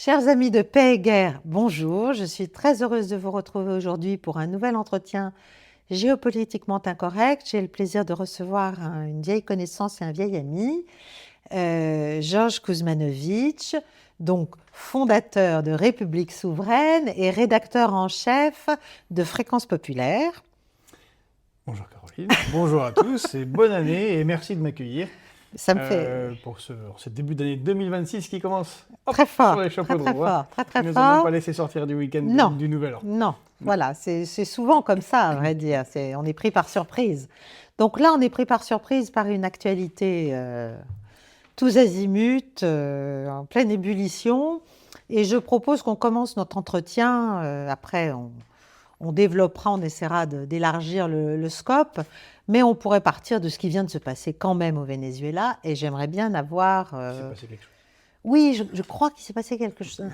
Chers amis de Paix et Guerre, bonjour. Je suis très heureuse de vous retrouver aujourd'hui pour un nouvel entretien géopolitiquement incorrect. J'ai le plaisir de recevoir une vieille connaissance et un vieil ami, Georges Kuzmanovic, donc fondateur de République Souveraine et rédacteur en chef de Fréquence Populaire. Bonjour Caroline, bonjour à tous et bonne année et merci de m'accueillir. Ça me fait pour ce début d'année 2026 qui commence très fort, sur les chapeaux très de roue. fort, très Ils ne nous ont fort. même pas laissé sortir du week-end Non. du Nouvel An. Non, voilà, c'est souvent comme ça, à vrai dire. On est pris par surprise. Donc là, on est pris par surprise par une actualité tous azimuts, en pleine ébullition. Et je propose qu'on commence notre entretien. Après, on développera, on essaiera d'élargir le scope. Mais on pourrait partir de ce qui vient de se passer quand même au Venezuela. Et j'aimerais bien avoir... Il s'est passé quelque chose. Oui, je crois qu'il s'est passé quelque chose,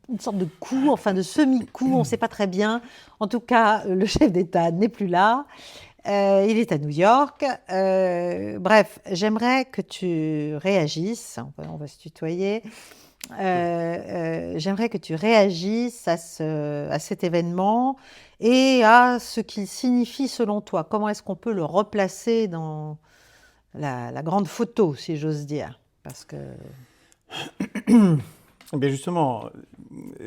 une sorte de coup, enfin de semi-coup, on ne sait pas très bien. En tout cas, le chef d'État n'est plus là. Il est à New York. Bref, j'aimerais que tu réagisses, on va se tutoyer. J'aimerais que tu réagisses à cet événement et à ce qu'il signifie selon toi. Comment est-ce qu'on peut le replacer dans la grande photo, si j'ose dire? Parce que... Eh bien justement,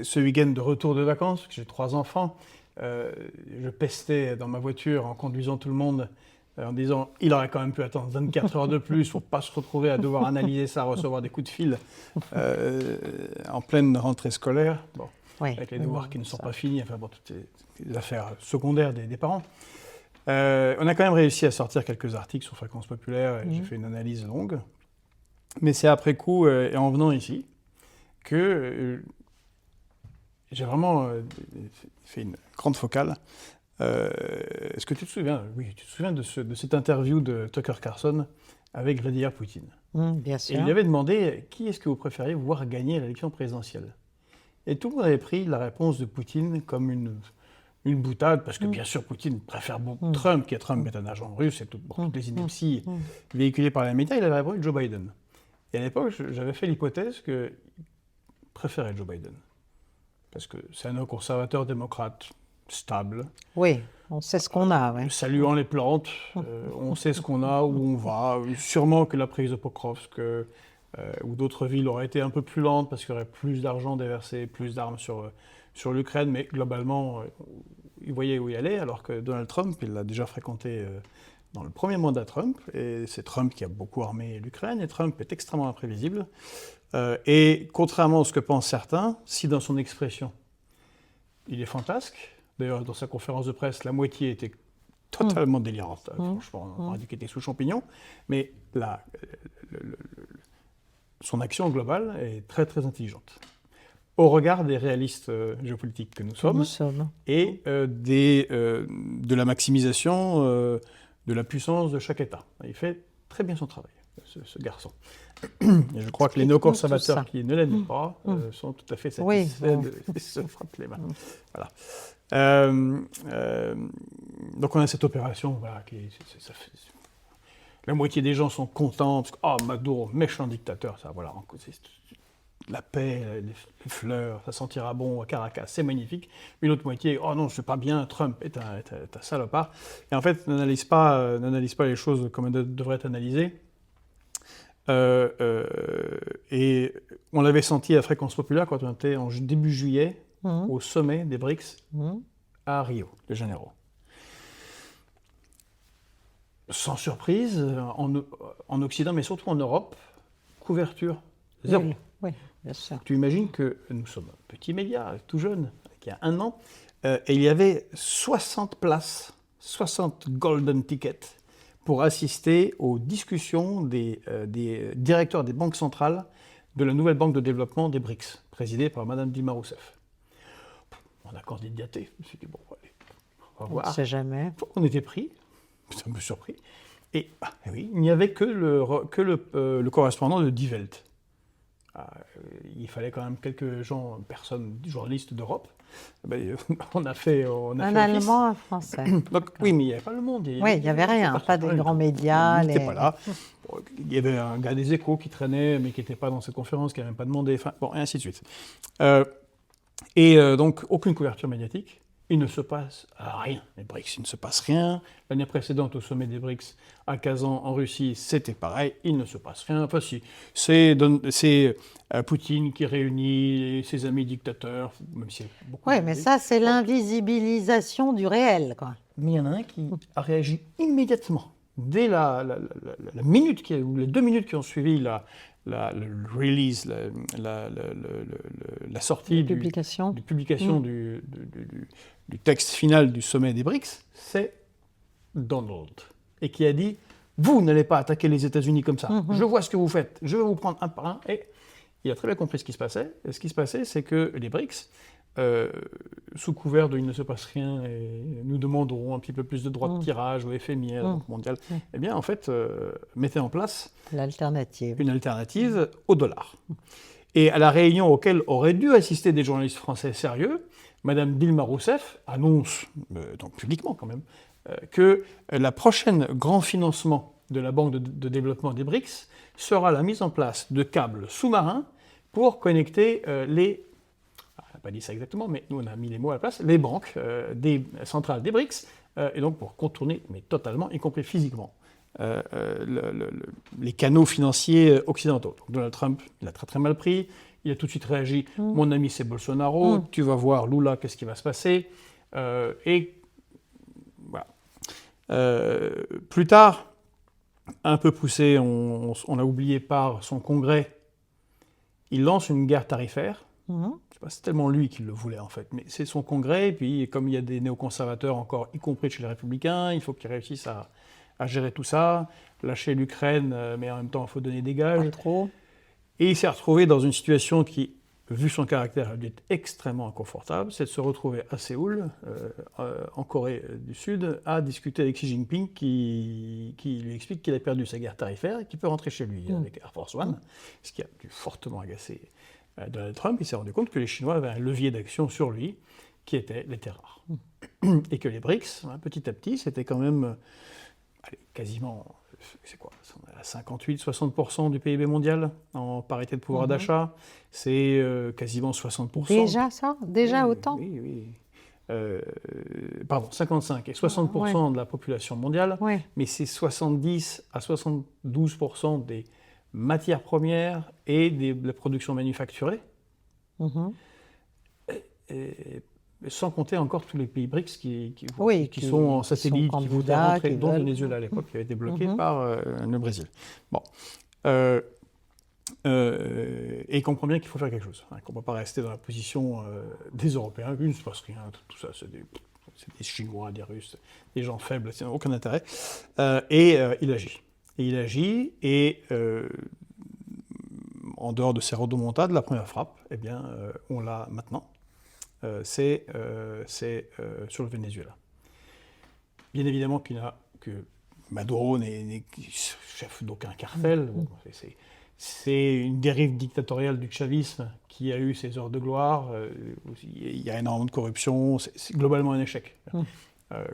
ce week-end de retour de vacances, parce que j'ai 3 enfants, je pestais dans ma voiture en conduisant tout le monde en disant il aurait quand même pu attendre 24 heures de plus pour ne pas se retrouver à devoir analyser ça, recevoir des coups de fil en pleine rentrée scolaire, Oui, avec les devoirs qui ne sont pas finis, enfin bon, toutes les affaires secondaires des parents. On a quand même réussi à sortir quelques articles sur Fréquence Populaire et j'ai fait une analyse longue. Mais c'est après coup, et en venant ici, que j'ai vraiment fait une grande focale. Est-ce que tu te souviens, oui, tu te souviens de cette interview de Tucker Carlson avec Vladimir Poutine? Bien Et sûr. il lui avait demandé qui est-ce que vous préfériez voir gagner l'élection présidentielle. Et tout le monde avait pris la réponse de Poutine comme une boutade, parce que bien sûr Poutine préfère beaucoup Trump, qui est un agent russe, et toutes les inepties véhiculées par les médias. Il avait répondu Joe Biden. Et à l'époque, j'avais fait l'hypothèse qu'il préférait Joe Biden. Parce que c'est un conservateur démocrate stable. Oui, on sait ce qu'on a. Ouais. Saluant les plantes, on sait ce qu'on a, où on va. Sûrement que la prise de Pokrovsk ou d'autres villes auraient été un peu plus lentes parce qu'il y aurait plus d'argent déversé, plus d'armes sur l'Ukraine. Mais globalement, il voyait où il allait, alors que Donald Trump, il l'a déjà fréquenté dans le premier mandat Trump, et c'est Trump qui a beaucoup armé l'Ukraine, et Trump est extrêmement imprévisible. Et contrairement à ce que pensent certains, si dans son expression, il est fantasque, d'ailleurs dans sa conférence de presse, la moitié était totalement délirante, franchement, on aurait dit qu'il était sous champignon, mais son action globale est très très intelligente. Au regard des réalistes géopolitiques que nous sommes. Et de la maximisation de la puissance de chaque État. Il fait très bien son travail, ce garçon. Et je crois que les néoconservateurs qui ne l'aiment pas sont tout à fait satisfaits de se frapper les mains. Voilà. Donc on a cette opération, voilà, la moitié des gens sont contents, parce que Maduro, méchant dictateur, ça, voilà, la paix, les fleurs, ça sentira bon à Caracas, c'est magnifique. Une autre moitié, oh non, c'est pas bien, Trump est un salopard. Et en fait, n'analyse pas les choses comme elles devraient être analysées. Et on l'avait senti à Fréquence Populaire quand on était en début juillet au sommet des BRICS à Rio de Janeiro. Sans surprise, en Occident, mais surtout en Europe, couverture zéro. Oui, bien sûr. Tu imagines que nous sommes un petit média, tout jeune, qui a 1 an, et il y avait 60 places, 60 golden tickets pour assister aux discussions des directeurs des banques centrales de la nouvelle banque de développement des BRICS, présidée par Mme Dilma Rousseff. On a candidaté. Je me suis dit, bon, allez, on va voir. On ne sait jamais. On était pris, c'est un peu surpris. Et oui, il n'y avait que le correspondant de Die Welt. Il fallait quand même quelques journalistes d'Europe. On a fait un Allemand, un Français. Donc, oui, mais il n'y avait pas le monde. Oui, il n'y avait rien, pas des grands médias. Il n'était pas là. il y avait un gars des Échos qui traînait, mais qui n'était pas dans cette conférence, qui n'avait même pas demandé, enfin, bon, et ainsi de suite. Donc, aucune couverture médiatique. Il ne se passe rien. Les BRICS, il ne se passe rien. L'année précédente, au sommet des BRICS, à Kazan, en Russie, c'était pareil. Il ne se passe rien. Enfin, si, c'est Poutine qui réunit ses amis dictateurs, même si beaucoup. Oui, mais ça, c'est l'invisibilisation du réel, quoi. Mais il y en a un qui a réagi immédiatement. Dès la minute, ou les 2 minutes qui ont suivi le release, la sortie de publication du texte final du sommet des BRICS, c'est Donald. Et qui a dit, vous n'allez pas attaquer les États-Unis comme ça. Je vois ce que vous faites. Je vais vous prendre un par un. Et il a très bien compris ce qui se passait. Et ce qui se passait, c'est que les BRICS, sous couvert de « il ne se passe rien » et nous demanderons un petit peu plus de droits de tirage au FMI, à la Banque mondiale, eh bien, en fait, mettaient en place une alternative au dollar. Et à la réunion auquel auraient dû assister des journalistes français sérieux, Madame Dilma Rousseff annonce, donc publiquement quand même, que le prochain grand financement de la Banque de développement des BRICS sera la mise en place de câbles sous-marins pour connecter les... On n'a pas dit ça exactement, mais nous on a mis les mots à la place, les banques des centrales des BRICS, et donc pour contourner, mais totalement, y compris physiquement, les canaux financiers occidentaux. Donc Donald Trump, il a très très mal pris, il a tout de suite réagi, mon ami c'est Bolsonaro, tu vas voir Lula, qu'est-ce qui va se passer, et voilà. Plus tard, un peu poussé, on a oublié par son congrès, il lance une guerre tarifaire. C'est tellement lui qui le voulait en fait, mais c'est son congrès, et puis comme il y a des néoconservateurs encore, y compris chez les républicains, il faut qu'ils réussissent à gérer tout ça, lâcher l'Ukraine, mais en même temps il faut donner des gages. Pas trop. Et il s'est retrouvé dans une situation qui, vu son caractère, lui est extrêmement inconfortable, c'est de se retrouver à Séoul, en Corée du Sud, à discuter avec Xi Jinping qui lui explique qu'il a perdu sa guerre tarifaire et qu'il peut rentrer chez lui avec Air Force One, ce qui a dû fortement agacer Donald Trump. Il s'est rendu compte que les Chinois avaient un levier d'action sur lui, qui était les terres rares. Et que les BRICS, petit à petit, c'était quand même quasiment, c'est quoi, on est à 58-60% du PIB mondial en parité de pouvoir d'achat, c'est quasiment 60%. Déjà ça? Déjà oui, autant? Oui. Pardon, 55 et 60% de la population mondiale, mais c'est 70 à 72% des matières premières et de la production manufacturée, et sans compter encore tous les pays BRICS qui sont en satellite, qui voudraient rentrer, dont le Venezuela à l'époque, qui avait été bloqué par le Brésil. Bon. Et il comprend bien qu'il faut faire quelque chose, qu'on ne peut pas rester dans la position des Européens, il ne se passe rien, tout ça, c'est des Chinois, des Russes, des gens faibles, ça n'a aucun intérêt. Il agit. Et en dehors de ces rodomontades, la première frappe, eh bien, on l'a maintenant. C'est sur le Venezuela. Bien évidemment que Maduro n'est chef d'aucun cartel. C'est une dérive dictatoriale du chavisme qui a eu ses heures de gloire. Il y a énormément de corruption. C'est globalement un échec.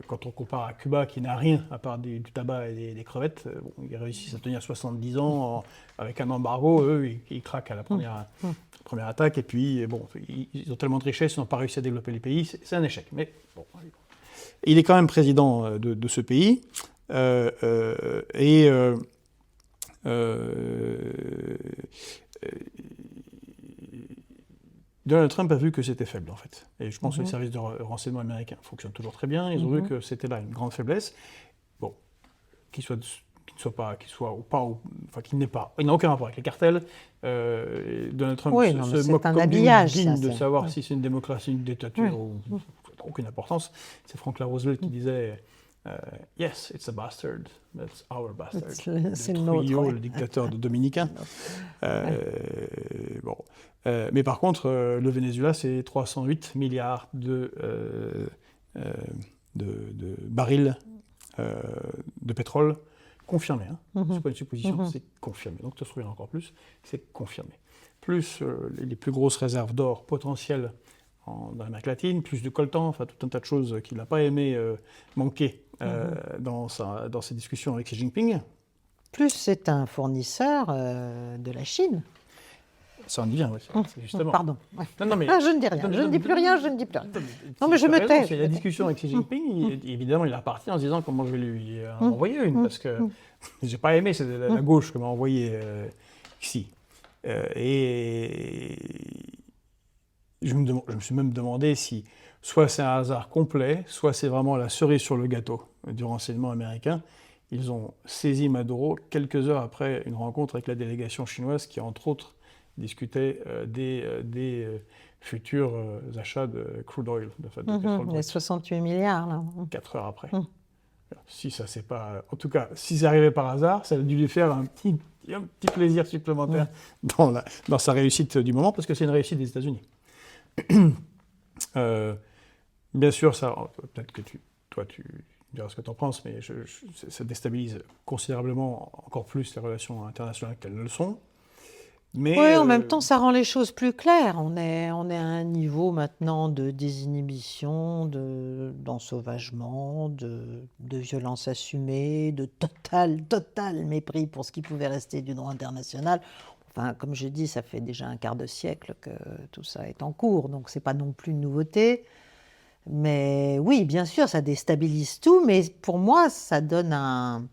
Quand on compare à Cuba, qui n'a rien à part du tabac et des crevettes, ils réussissent à tenir 70 ans avec un embargo. Eux, ils craquent à la première attaque. Et puis, ils ont tellement de richesses, ils n'ont pas réussi à développer les pays. C'est un échec. Mais bon, il est quand même président de ce pays. Donald Trump a vu que c'était faible, en fait. Et je pense que les services de renseignement américains fonctionnent toujours très bien. Ils ont vu que c'était là une grande faiblesse. Bon, qu'il n'a aucun rapport avec les cartels. Donald Trump se moque comme digne de savoir si c'est une démocratie, une dictature, ou aucune importance. C'est Franklin Roosevelt qui disait Yes, it's a bastard, that's our bastard. C'est Trujillo, le dictateur de dominicain. Mais par contre, le Venezuela, c'est 308 milliards de barils de pétrole confirmés. C'est pas une supposition, c'est confirmé. Donc, tu te souviens encore plus, c'est confirmé. Plus les plus grosses réserves d'or potentielles dans l'Amérique latine, plus de coltan, enfin tout un tas de choses qu'il n'a pas aimé manquer dans ses discussions avec Xi Jinping. plus c'est un fournisseur de la Chine. Ça en dit bien, oui, c'est justement. Pardon. Ouais. Non, mais, je ne dis rien, je ne dis plus rien, je ne dis plus rien. Non, mais je me tais. La discussion avec Xi Jinping, évidemment, il est reparti en se disant comment je vais lui en envoyer une, parce que j'ai pas aimé, c'est la gauche qui m'a envoyé Xi. Et je me suis même demandé si soit c'est un hasard complet, soit c'est vraiment la cerise sur le gâteau du renseignement américain. Ils ont saisi Maduro quelques heures après une rencontre avec la délégation chinoise qui, entre autres, discutait des futurs achats de crude oil, de pétrole. Les 68 milliards, là. 4 heures après. Si ça c'est pas... En tout cas, si c'est arrivé par hasard, ça a dû lui faire un petit plaisir supplémentaire dans sa réussite du moment, parce que c'est une réussite des États-Unis. Bien sûr, ça, peut-être que toi, tu diras ce que tu en penses, mais ça déstabilise considérablement encore plus les relations internationales qu'elles le sont. Mais, oui, en même temps, ça rend les choses plus claires. On est à un niveau maintenant de désinhibition, d'ensauvagement, de violence assumée, de total mépris pour ce qui pouvait rester du droit international. Enfin, comme je dis, ça fait déjà un quart de siècle que tout ça est en cours, donc c'est pas non plus une nouveauté. Mais oui, bien sûr, ça déstabilise tout, mais pour moi, ça donne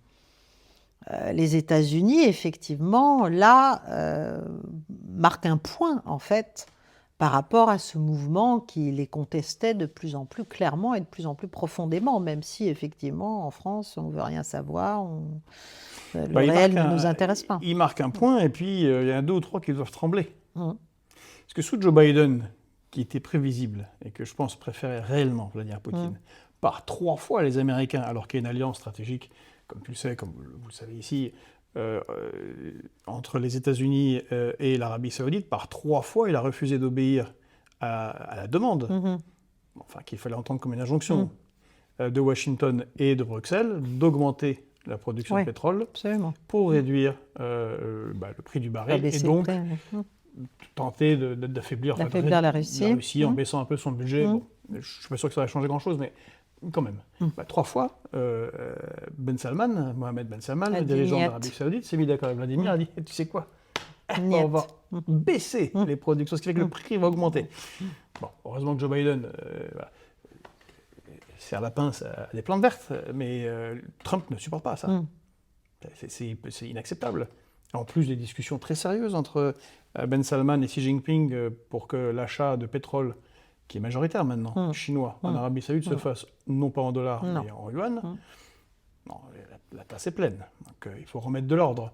les États-Unis, effectivement, là, marquent un point, en fait, par rapport à ce mouvement qui les contestait de plus en plus clairement et de plus en plus profondément, même si, effectivement, en France, on ne veut rien savoir, le réel ne nous intéresse pas. Il marque un point, et puis il y en a 2 ou 3 qui doivent trembler. Parce que sous Joe Biden, qui était prévisible, et que je pense préférait réellement Vladimir Poutine, par 3 fois les Américains, alors qu'il y a une alliance stratégique, comme tu le sais, comme vous le savez ici, entre les États-Unis et l'Arabie Saoudite, par 3 fois, il a refusé d'obéir à la demande, enfin qu'il fallait entendre comme une injonction de Washington et de Bruxelles, d'augmenter la production de pétrole pour réduire le prix du baril et donc tenter d'affaiblir la Russie en baissant un peu son budget. Bon, je ne suis pas sûr que ça va changer grand-chose, mais quand même. 3 fois, Mohamed Ben Salman, le dirigeant de l'Arabie Saoudite, s'est mis d'accord avec Vladimir, a dit « Tu sais quoi ? On va baisser les productions, ce qui fait que le prix va augmenter. » Bon, heureusement que Joe Biden serre la pince à des plantes vertes, mais Trump ne supporte pas ça. C'est inacceptable. En plus des discussions très sérieuses entre Ben Salman et Xi Jinping pour que l'achat de pétrole, qui est majoritaire maintenant, chinois, en Arabie Saoudite, se fasse non pas en dollars, mais en yuan. Non, la tasse est pleine. Donc il faut remettre de l'ordre.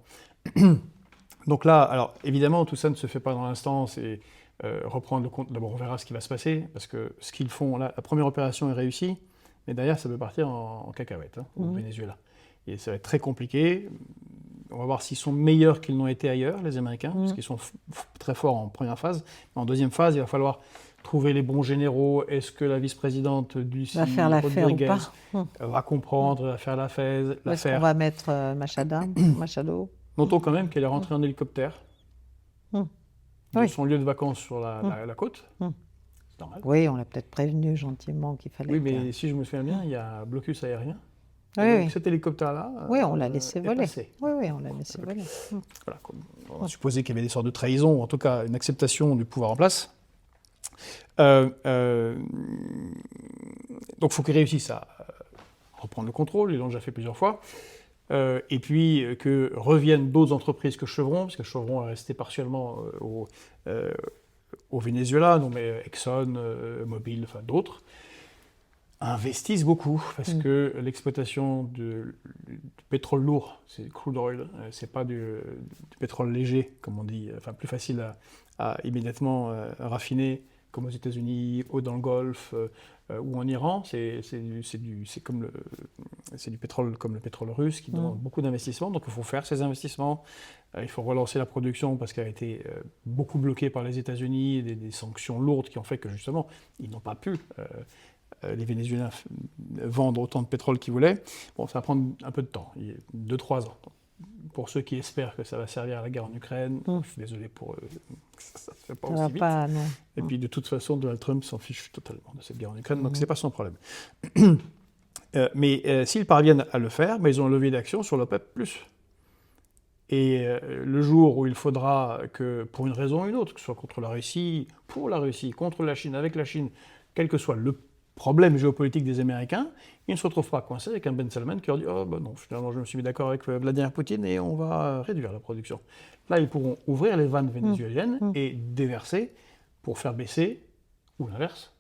Donc là, alors évidemment, tout ça ne se fait pas dans l'instant, c'est reprendre le compte. D'abord, on verra ce qui va se passer, parce que ce qu'ils font, là, la première opération est réussie, mais derrière, ça peut partir en cacahuète, au Venezuela. Et ça va être très compliqué. On va voir s'ils sont meilleurs qu'ils n'ont été ailleurs, les Américains, parce qu'ils sont très forts en première phase. En deuxième phase, il va falloir trouver les bons généraux. Est-ce que la vice-présidente Lucy Rodriguez va comprendre, va faire l'affaire? Est-ce qu'on va mettre Machado? Notons quand même qu'elle est rentrée en hélicoptère de son lieu de vacances sur la côte. C'est normal. Oui, on l'a peut-être prévenu gentiment qu'il fallait... Oui, mais si je me souviens bien, il y a un blocus aérien. Donc cet hélicoptère-là on l'a laissé voler. Oui, on l'a laissé voler. Voilà, on a supposé qu'il y avait des sortes de trahisons, ou en tout cas une acceptation du pouvoir en place. Donc il faut qu'ils réussissent à reprendre le contrôle, ils l'ont déjà fait plusieurs fois. Et puis que reviennent d'autres entreprises que Chevron, parce que Chevron est resté partiellement au Venezuela, donc Exxon, Mobil, enfin d'autres, investissent beaucoup, parce que l'exploitation du pétrole lourd, c'est crude oil, c'est pas du pétrole léger, comme on dit, enfin plus facile à immédiatement raffiner, comme aux États-Unis, ou dans le Golfe, ou en Iran, c'est du pétrole comme le pétrole russe, qui demande beaucoup d'investissements, donc il faut faire ces investissements, il faut relancer la production, parce qu'elle a été beaucoup bloquée par les États-Unis, des sanctions lourdes qui ont fait que justement, ils n'ont pas pu... les Vénézuéliens vendre autant de pétrole qu'ils voulaient. Bon, ça va prendre un peu de temps, 2-3 ans. Pour ceux qui espèrent que ça va servir à la guerre en Ukraine, je suis désolé pour eux, ça ne se fait pas aussi vite. Non. Et puis de toute façon, Donald Trump s'en fiche totalement de cette guerre en Ukraine, donc ce n'est pas son problème. Mais s'ils parviennent à le faire, ils ont un levier d'action sur l'OPEP+. Et le jour où il faudra que, pour une raison ou une autre, que ce soit contre la Russie, pour la Russie, contre la Chine, avec la Chine, quel que soit le problème géopolitique des Américains, ils ne se retrouvent pas coincés avec un Ben Salman qui leur dit « Oh, ben non, finalement, je me suis mis d'accord avec Vladimir Poutine et on va réduire la production. » Là, ils pourront ouvrir les vannes vénézuéliennes et déverser pour faire baisser, ou l'inverse,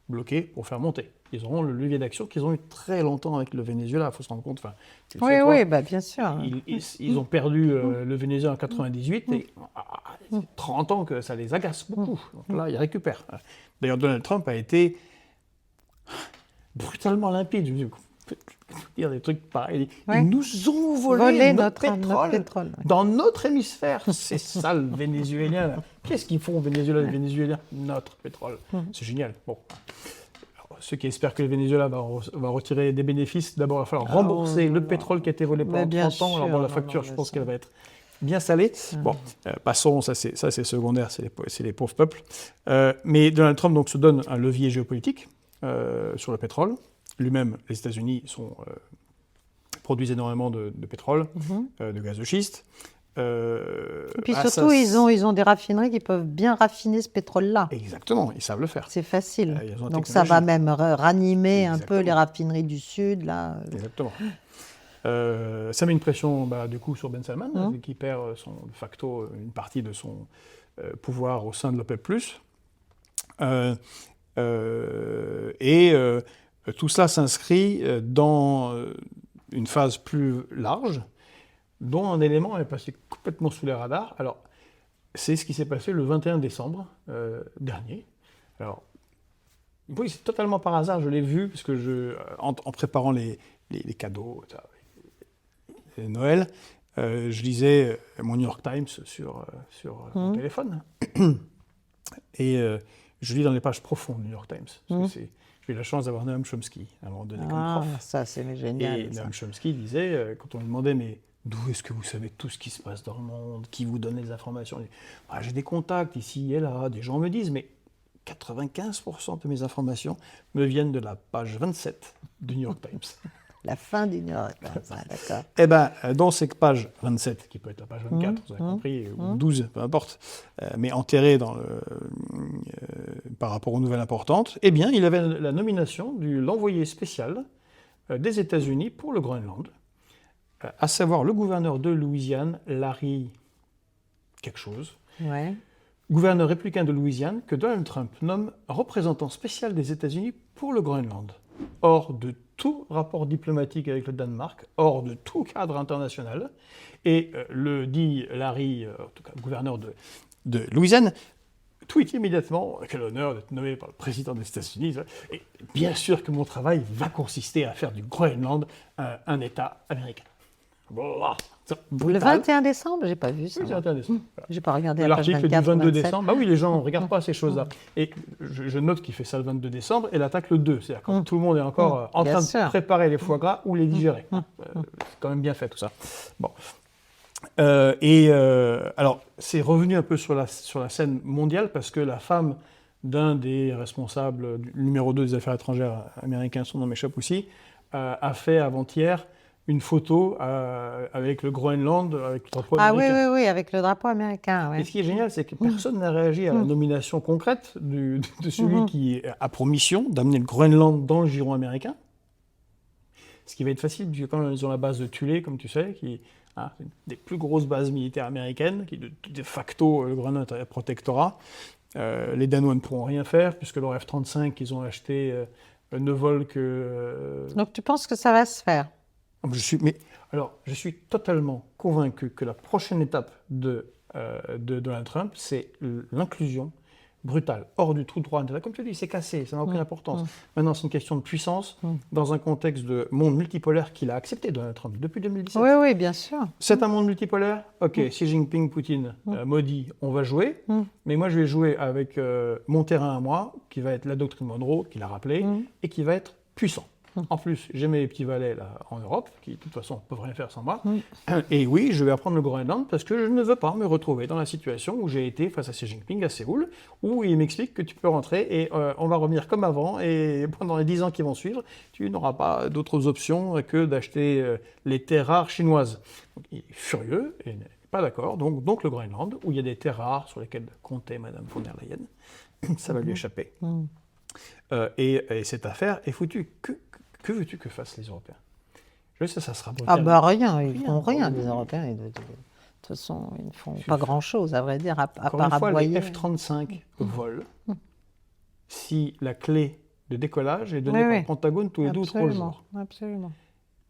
bloquer pour faire monter. Ils auront le levier d'action qu'ils ont eu très longtemps avec le Venezuela, il faut se rendre compte. Oui, bah, bien sûr. Ils ont perdu le Venezuela en 98 et 30 ans que ça les agace beaucoup. Donc là, ils récupèrent. D'ailleurs, Donald Trump a été brutalement limpide. Je me dis, dire des trucs pareils. Ouais. Ils nous ont volé notre pétrole ouais. dans notre hémisphère. C'est ça le Vénézuélien. Là. Qu'est-ce qu'ils font au Venezuela, les Vénézuéliens? Notre pétrole. C'est génial. Bon. Alors, ceux qui espèrent que le Venezuela va retirer des bénéfices, d'abord, il va falloir rembourser le pétrole qui a été volé pendant 30 ans. Alors bon, la facture, je pense qu'elle va être bien salée. Bon, passons, ça c'est secondaire, c'est les pauvres peuples. Mais Donald Trump donc, se donne un levier géopolitique sur le pétrole. Lui-même, les États-Unis produisent énormément de pétrole, de gaz de schiste. Et puis surtout, ils ont des raffineries qui peuvent bien raffiner ce pétrole-là. Exactement, ils savent le faire. C'est facile. Donc ça va même ranimer un peu les raffineries du Sud. Là. Exactement. Ça met une pression du coup sur Ben Salman, qui perd de facto une partie de son pouvoir au sein de l'OPEP+. Tout cela s'inscrit dans une phase plus large, dont un élément est passé complètement sous les radars. Alors, c'est ce qui s'est passé le 21 décembre dernier. Alors, oui, c'est totalement par hasard, je l'ai vu, parce que en préparant les cadeaux, Noël, je lisais mon New York Times sur mon téléphone. Et je lis dans les pages profondes du New York Times. Parce que j'ai eu la chance d'avoir Noam Chomsky à un moment donné comme prof. Ça, c'est génial. Et Noam Chomsky disait, quand on lui demandait, mais d'où est-ce que vous savez tout ce qui se passe dans le monde, qui vous donne les informations? Il dit, j'ai des contacts ici et là, des gens me disent, mais 95% de mes informations me viennent de la page 27 du New York Times. La fin du New York Times, d'accord. Eh bien, dans cette page 27, qui peut être la page 24, vous avez compris, ou 12, peu importe, mais enterrée par rapport aux nouvelles importantes, eh bien, il avait la nomination de l'envoyé spécial des États-Unis pour le Groenland, à savoir le gouverneur de Louisiane, Larry quelque chose, gouverneur républicain de Louisiane, que Donald Trump nomme représentant spécial des États-Unis pour le Groenland, hors de tout rapport diplomatique avec le Danemark, hors de tout cadre international. Et le dit Larry, en tout cas gouverneur de Louisiane, tweet immédiatement « Quel honneur d'être nommé par le président des États-Unis. » Et bien sûr que mon travail va consister à faire du Groenland un État américain. Voilà. Le 21 décembre, j'ai pas vu ça. Oui, le 21 décembre. Voilà. J'ai pas regardé la page 24, l'article du 22 27. décembre. Bah oui, les gens ne regardent pas ces choses-là. Et je note qu'il fait ça le 22 décembre et l'attaque le 2. C'est-à-dire quand tout le monde est encore en train de préparer les foie gras ou les digérer. C'est quand même bien fait tout ça. Bon. Alors, c'est revenu un peu sur la scène mondiale parce que la femme d'un des responsables du numéro 2 des affaires étrangères américains, son nom m'échappe aussi, a fait avant-hier une photo avec le Groenland, avec le drapeau américain. Oui, avec le drapeau américain. Ouais. Et ce qui est génial, c'est que personne n'a réagi à la nomination concrète de celui qui a pour mission d'amener le Groenland dans le giron américain. Ce qui va être facile, puisque quand ils ont la base de Thulé, comme tu sais, qui est une des plus grosses bases militaires américaines, qui de facto, le Groenland est un protectorat. Les Danois ne pourront rien faire, puisque leur F-35 qu'ils ont acheté ne vole que... Donc tu penses que ça va se faire? Je suis totalement convaincu que la prochaine étape de Donald Trump, c'est l'inclusion brutale, hors du trou droit. Comme tu dis, c'est cassé, ça n'a aucune importance. Maintenant, c'est une question de puissance dans un contexte de monde multipolaire qu'il a accepté, Donald Trump, depuis 2017. Oui, bien sûr. C'est un monde multipolaire. Ok, Xi Jinping, Poutine, maudit, on va jouer. Mais moi, je vais jouer avec mon terrain à moi, qui va être la doctrine Monroe, qu'il a rappelé, et qui va être puissant. En plus, j'ai mes petits valets là, en Europe, qui de toute façon ne peuvent rien faire sans moi. Mm. Et oui, je vais apprendre le Groenland parce que je ne veux pas me retrouver dans la situation où j'ai été face à Xi Jinping à Séoul, où il m'explique que tu peux rentrer et on va revenir comme avant. Et pendant les 10 ans qui vont suivre, tu n'auras pas d'autres options que d'acheter les terres rares chinoises. Donc, il est furieux et n'est pas d'accord. Donc le Groenland, où il y a des terres rares sur lesquelles comptait Madame von der Leyen, ça va lui échapper. Et cette affaire est foutue. Que veux-tu que fassent les Européens? Je sais, ça sera brutal. Ah bah rien, ils ne font rien, les Européens. De toute façon, ils ne font pas grand-chose, à vrai dire, à Encore part une fois, aboyer. les F-35 volent si la clé de décollage est donnée par le Pentagone tous les 2 ou 3 jours. Absolument.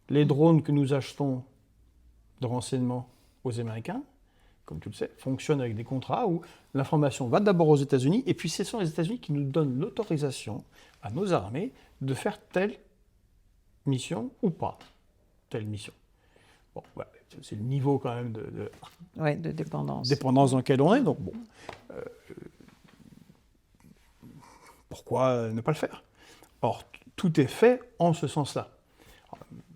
Les drones que nous achetons de renseignement aux Américains, comme tu le sais, fonctionnent avec des contrats où l'information va d'abord aux États-Unis, et puis ce sont les États-Unis qui nous donnent l'autorisation à nos armées de faire telle mission ou pas telle mission. Bon, ouais, c'est le niveau quand même de dépendance. Dépendance dans lequel on est, donc bon. Pourquoi ne pas le faire? Or, tout est fait en ce sens-là.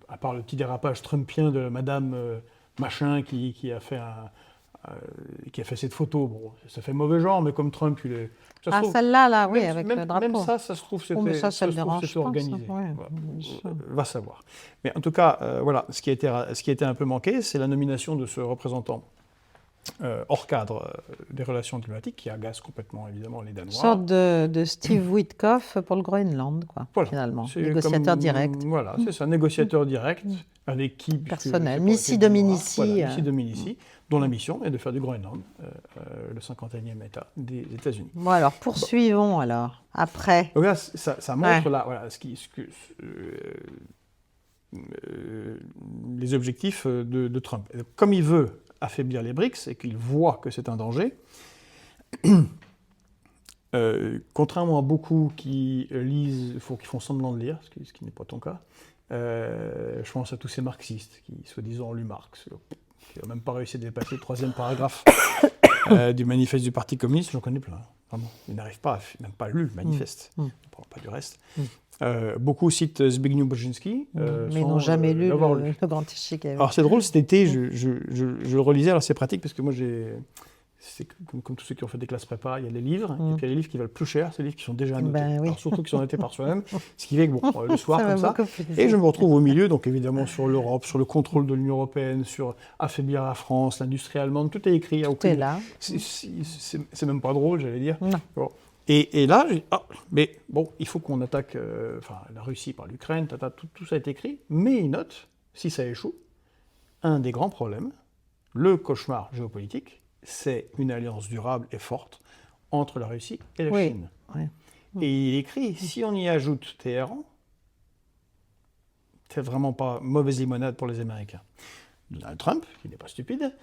À part le petit dérapage trumpien de Madame Machin qui a fait cette photo, bon, ça fait mauvais genre, mais comme Trump, il est... celle-là, oui, avec le drapeau. Même ça se trouve, c'était organisé. Ouais, va savoir. Mais en tout cas, voilà, ce qui a été un peu manqué, c'est la nomination de ce représentant hors cadre des relations diplomatiques, qui agace complètement, évidemment, les Danois. Une sorte de Steve Witkoff pour le Groenland, quoi, voilà, finalement. Négociateur direct. Voilà, c'est ça, négociateur direct, avec qui... Personnel, Missy Dominici. Voilà, Missy Dominici, dont la mission est de faire du Groenland le 51e État des États-Unis. Bon, alors, poursuivons, alors, après. Donc là, ça montre, là, voilà, les objectifs de Trump. Comme il veut affaiblir les BRICS et qu'il voit que c'est un danger, contrairement à beaucoup qui lisent, qui font semblant de lire, ce qui n'est pas ton cas, je pense à tous ces marxistes qui, soi-disant, ont lu Marx, qui n'ont même pas réussi à dépasser le 3e paragraphe du manifeste du Parti communiste. J'en connais plein, vraiment. Ils n'arrivent pas, même pas lu le manifeste, on ne parle pas du reste. Beaucoup citent Zbigniew Brzezinski. Mais n'ont jamais lu le Grand Échiquier. Alors c'est drôle, cet été, je le relisais, alors c'est pratique parce que moi c'est comme tous ceux qui ont fait des classes prépa, il y a les livres, et puis il y a les livres qui valent plus cher, c'est les livres qui sont déjà annotés, alors, surtout qui sont notés par soi-même, ce qui fait que bon, le soir comme ça, et je me retrouve au milieu, donc évidemment sur l'Europe, sur le contrôle de l'Union européenne, sur affaiblir la France, l'industrie allemande, tout est écrit. Tout est là. C'est même pas drôle, j'allais dire. Bon. Et là, mais bon, il faut qu'on attaque la Russie par l'Ukraine, tout ça est écrit, mais il note, si ça échoue, un des grands problèmes, le cauchemar géopolitique, c'est une alliance durable et forte entre la Russie et la Chine. Oui. Et il écrit, si on y ajoute Téhéran, c'est vraiment pas mauvaise limonade pour les Américains. Donald Trump, qui n'est pas stupide,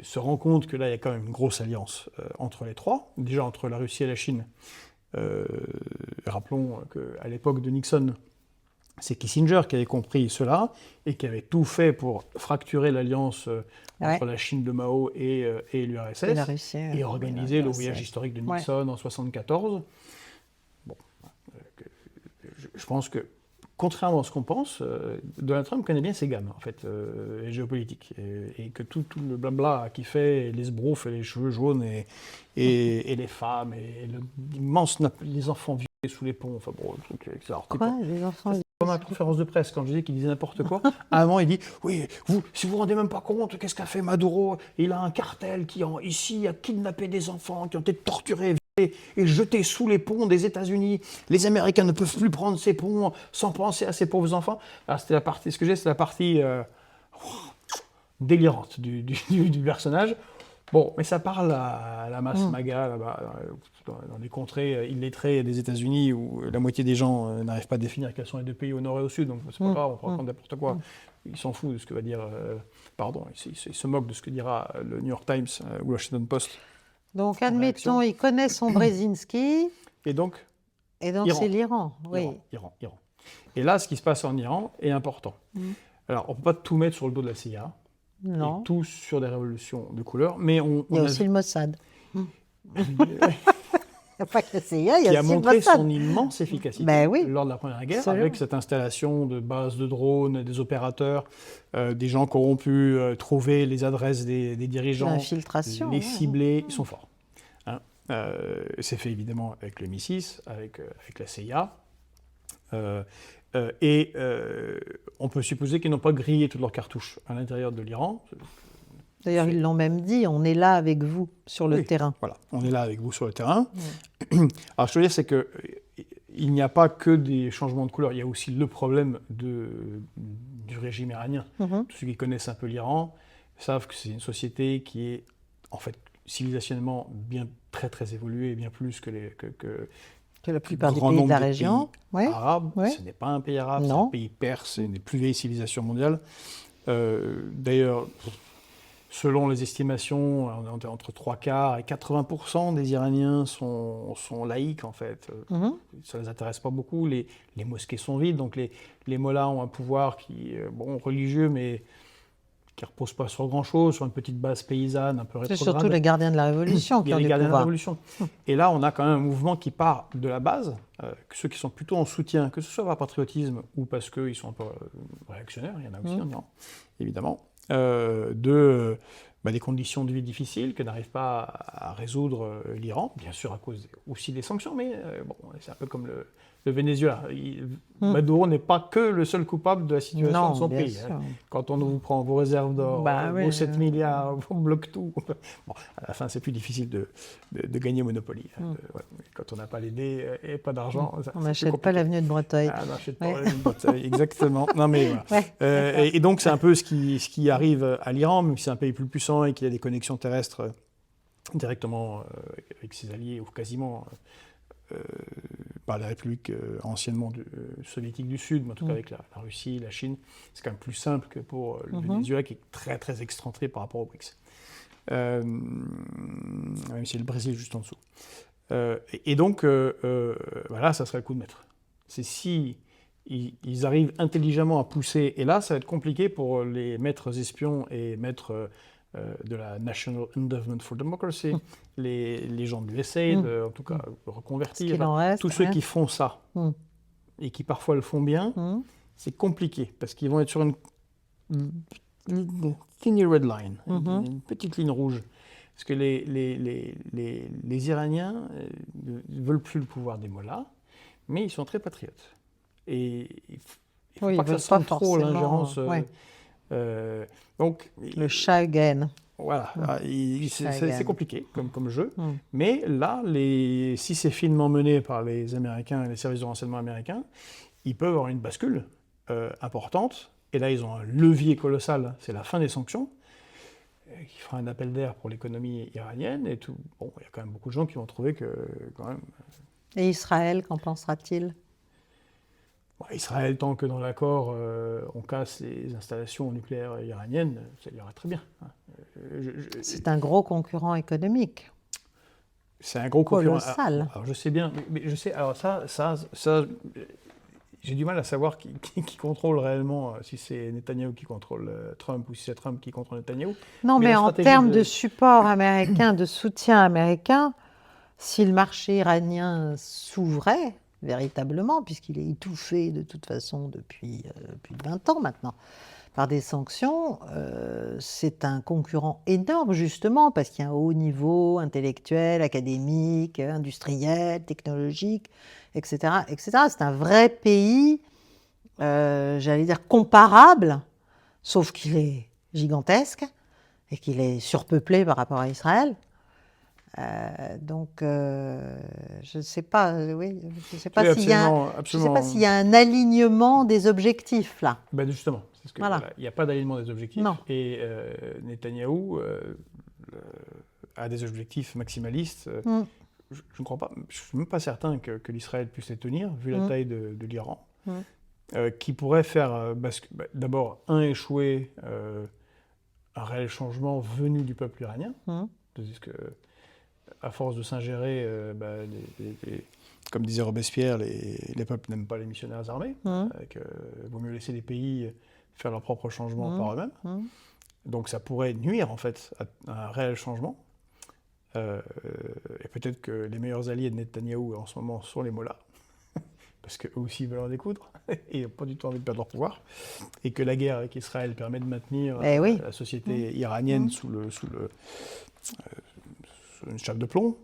se rend compte que là, il y a quand même une grosse alliance entre les trois, déjà entre la Russie et la Chine. Rappelons qu'à l'époque de Nixon, c'est Kissinger qui avait compris cela et qui avait tout fait pour fracturer l'alliance entre la Chine de Mao et l'URSS et organiser le voyage historique de Nixon en 1974. Bon, je pense que, contrairement à ce qu'on pense, Donald Trump connaît bien ses gammes, en fait, les géopolitiques, et que tout le blabla qu'il fait, et les sbroufs et les cheveux jaunes, et les femmes, et les enfants violés sous les ponts, enfin bon, le truc, etc. Quoi, les enfants Pendant la conférence de presse, quand je disais qu'il disait n'importe quoi, à un moment il dit « Oui, si vous vous rendez même pas compte, qu'est-ce qu'a fait Maduro? Il a un cartel qui, ici, a kidnappé des enfants, qui ont été torturés, violés et jetés sous les ponts des États-Unis. Les Américains ne peuvent plus prendre ces ponts sans penser à ces pauvres enfants. » Alors c'était la partie, ce que j'ai, c'est la partie délirante du personnage. Bon, mais ça parle à la masse MAGA, là-bas, dans des contrées illettrées des États-Unis où la moitié des gens n'arrivent pas à définir quels sont les deux pays au nord et au sud, donc c'est pas grave, on peut raconter n'importe quoi. Ils s'en foutent de ce que va dire... ils se moquent de ce que dira le New York Times ou le Washington Post. Donc, admettons, il connaît son Brzezinski. Et donc c'est l'Iran, oui. Iran. Et là, ce qui se passe en Iran est important. Alors, on ne peut pas tout mettre sur le dos de la CIA. Non. Et tous sur des révolutions de couleur, mais il y a aussi le Mossad. n'y a pas que la CIA, il y qui a a aussi le montré Mossad. son immense efficacité Ben oui. lors de la Première Guerre, Absolument. avec cette installation de bases de drones, des opérateurs, des gens qui auront pu trouver les adresses des dirigeants, L'infiltration. les cibler, ils sont forts. Hein. C'est fait évidemment avec le MI6, avec la CIA. On peut supposer qu'ils n'ont pas grillé toutes leurs cartouches à l'intérieur de l'Iran. D'ailleurs, ils l'ont même dit, on est là avec vous sur le terrain. Voilà, on est là avec vous sur le terrain. Alors, ce que je veux dire, c'est qu'il n'y a pas que des changements de couleur, il y a aussi le problème du régime iranien. Tous ceux qui connaissent un peu l'Iran savent que c'est une société qui est, en fait, civilisationnellement bien très très évoluée, bien plus que la plupart des pays de la région. Arabes. Ce n'est pas un pays arabe, c'est un pays perse, c'est une des plus vieilles civilisations mondiales. D'ailleurs, selon les estimations, on est entre 3/4 et 80% des Iraniens sont laïcs, en fait. Ça ne les intéresse pas beaucoup. Les mosquées sont vides, donc les mollahs ont un pouvoir qui est religieux, mais qui ne repose pas sur grand-chose, sur une petite base paysanne un peu rétrograde. C'est surtout les gardiens de la Révolution qui ont des pouvoirs. Les gardiens de la Révolution. Et là, on a quand même un mouvement qui part de la base, ceux qui sont plutôt en soutien, que ce soit par patriotisme ou parce qu'ils sont un peu réactionnaires, il y en a aussi en Iran, évidemment, des conditions de vie difficiles que n'arrive pas à résoudre l'Iran, bien sûr à cause aussi des sanctions, mais c'est un peu comme le Venezuela. Maduro n'est pas que le seul coupable de la situation de son pays. Quand on vous prend vos réserves d'or, vos 7 milliards, on bloque tout. Bon, à la fin, c'est plus difficile de gagner au Monopoly. Quand on n'a pas les dés et pas d'argent, on n'achète pas l'avenue de Breteuil. On n'achète pas l'avenue de Breteuil, exactement. Non, mais voilà. Et donc, c'est un peu ce qui arrive à l'Iran, même si c'est un pays plus puissant et qu'il y a des connexions terrestres directement avec ses alliés, ou quasiment par les républiques anciennement soviétiques du Sud, mais en tout cas avec la Russie, la Chine. C'est quand même plus simple que pour le Venezuela, qui est très très excentré par rapport au BRICS. Même si c'est le Brésil juste en dessous. Et donc, voilà, ça serait le coup de maître. C'est si ils arrivent intelligemment à pousser, et là, ça va être compliqué pour les maîtres espions et maîtres de la National Endowment for Democracy, les gens de l'USAID, en tout cas reconvertis, tous ceux qui font ça, et qui parfois le font bien, c'est compliqué, parce qu'ils vont être sur une tiny red line, une petite ligne rouge. Parce que les Iraniens ne veulent plus le pouvoir des mollahs, mais ils sont très patriotes. Et il ne faut pas que ça sente trop l'ingérence. Donc, le Shah again. Voilà, c'est compliqué comme jeu. Mais là, si c'est finement mené par les Américains et les services de renseignement américains, ils peuvent avoir une bascule importante. Et là, ils ont un levier colossal, c'est la fin des sanctions, qui fera un appel d'air pour l'économie iranienne. Et tout. Bon, il y a quand même beaucoup de gens qui vont trouver que, quand même... Et Israël, qu'en pensera-t-il ? Israël, tant que dans l'accord, on casse les installations nucléaires iraniennes, ça ira très bien. C'est un gros concurrent économique. C'est un gros concurrent. Colossal. Alors, je sais bien, mais je sais, alors ça j'ai du mal à savoir qui contrôle réellement, si c'est Netanyahou qui contrôle Trump ou si c'est Trump qui contrôle Netanyahou. Non, mais en termes de support américain, de soutien américain, si le marché iranien s'ouvrait, véritablement, puisqu'il est étouffé de toute façon depuis plus de 20 ans maintenant, par des sanctions, c'est un concurrent énorme justement, parce qu'il y a un haut niveau intellectuel, académique, industriel, technologique, etc. etc. C'est un vrai pays, j'allais dire comparable, sauf qu'il est gigantesque et qu'il est surpeuplé par rapport à Israël. Donc, je ne sais pas, je sais pas s'il y a un alignement des objectifs là. Ben justement, parce que voilà, il n'y a pas d'alignement des objectifs. Non. Et Netanyahou a des objectifs maximalistes. Je ne crois pas, je suis même pas certain que l'Israël puisse les tenir, vu la taille de l'Iran, qui pourrait faire d'abord échouer un réel changement venu du peuple iranien, parce que à force de s'ingérer, comme disait Robespierre, les peuples n'aiment pas les missionnaires armés. Il vaut mieux laisser les pays faire leurs propres changements par eux-mêmes. Donc ça pourrait nuire en fait à un réel changement. Et peut-être que les meilleurs alliés de Netanyahou en ce moment sont les Mollahs, parce qu'eux aussi veulent en découdre, et n'ont pas du tout envie de perdre leur pouvoir, et que la guerre avec Israël permet de maintenir Oui. la société iranienne sous une chape de plomb.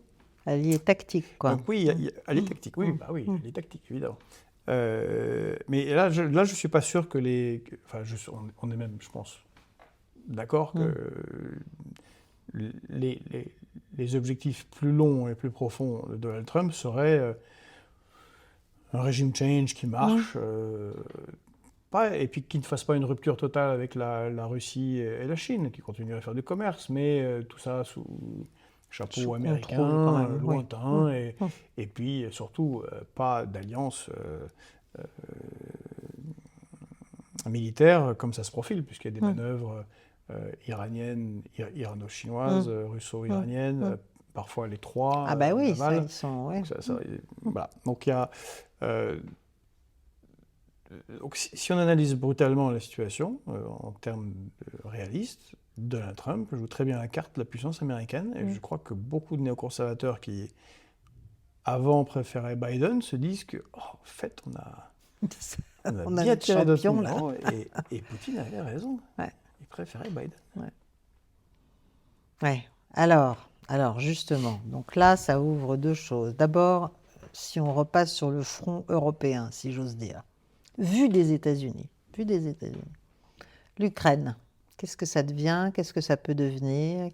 Allié tactique, quoi. Donc oui, elle est tactique, oui, bah oui, elle est tactique, évidemment. Mais là, je suis pas sûr que enfin, on est même, je pense, d'accord que les objectifs plus longs et plus profonds de Donald Trump seraient un régime change qui marche, et puis qui ne fasse pas une rupture totale avec la Russie et la Chine, qui continuerait à faire du commerce, mais tout ça sous chapeau Sous américain, contrôle, quand même, oui. lointain, et puis surtout pas d'alliance militaire comme ça se profile, puisqu'il y a des manœuvres iraniennes, irano-chinoises, russo-iraniennes, parfois les trois. Ah bah oui, navales. ça, ils sont... Ouais. Voilà. Donc il y a... donc, si on analyse brutalement la situation, en termes réalistes, Donald Trump joue très bien la carte de la puissance américaine, et je crois que beaucoup de néoconservateurs qui, avant, préféraient Biden, se disent que, en fait, on a bien tiré notre niveau, et Poutine avait raison. Ouais. Il préférait Biden. Ouais. Alors, justement, donc là, ça ouvre deux choses. D'abord, si on repasse sur le front européen, si j'ose dire, vu des États-Unis, l'Ukraine, qu'est-ce que ça devient? Qu'est-ce que ça peut devenir?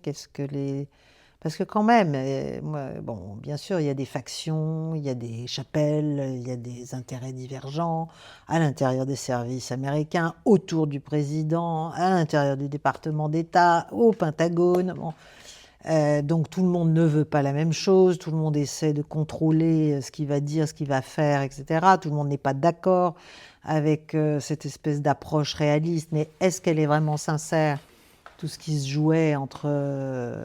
Parce que quand même, bon, bien sûr, il y a des factions, il y a des chapelles, il y a des intérêts divergents à l'intérieur des services américains, autour du président, à l'intérieur du département d'État, au Pentagone. Bon. Donc tout le monde ne veut pas la même chose, tout le monde essaie de contrôler ce qu'il va dire, ce qu'il va faire, etc. Tout le monde n'est pas d'accord avec cette espèce d'approche réaliste, mais est-ce qu'elle est vraiment sincère? Tout ce qui se jouait entre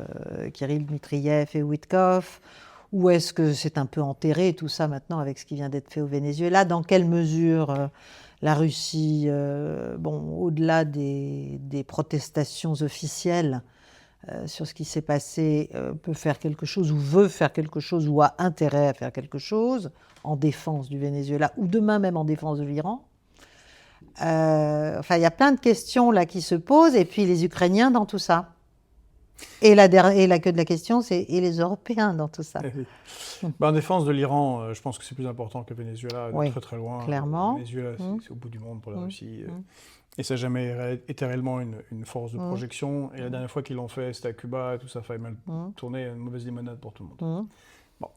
Kirill Dmitriyev et Witkoff, ou est-ce que c'est un peu enterré tout ça maintenant avec ce qui vient d'être fait au Venezuela? Dans quelle mesure la Russie, au-delà des protestations officielles sur ce qui s'est passé, peut faire quelque chose ou veut faire quelque chose ou a intérêt à faire quelque chose en défense du Venezuela ou demain même en défense de l'Iran? Enfin, il y a plein de questions là qui se posent, et puis les Ukrainiens dans tout ça. Et la queue de la question, c'est et les Européens dans tout ça. En défense de l'Iran, je pense que c'est plus important que le Venezuela, Oui, très très loin. clairement. Le Venezuela, c'est au bout du monde pour la Russie. Et ça n'a jamais été réellement une force de projection. Et la dernière fois qu'ils l'ont fait, c'était à Cuba, et tout ça a failli mal tourner, une mauvaise limonade pour tout le monde. Bon.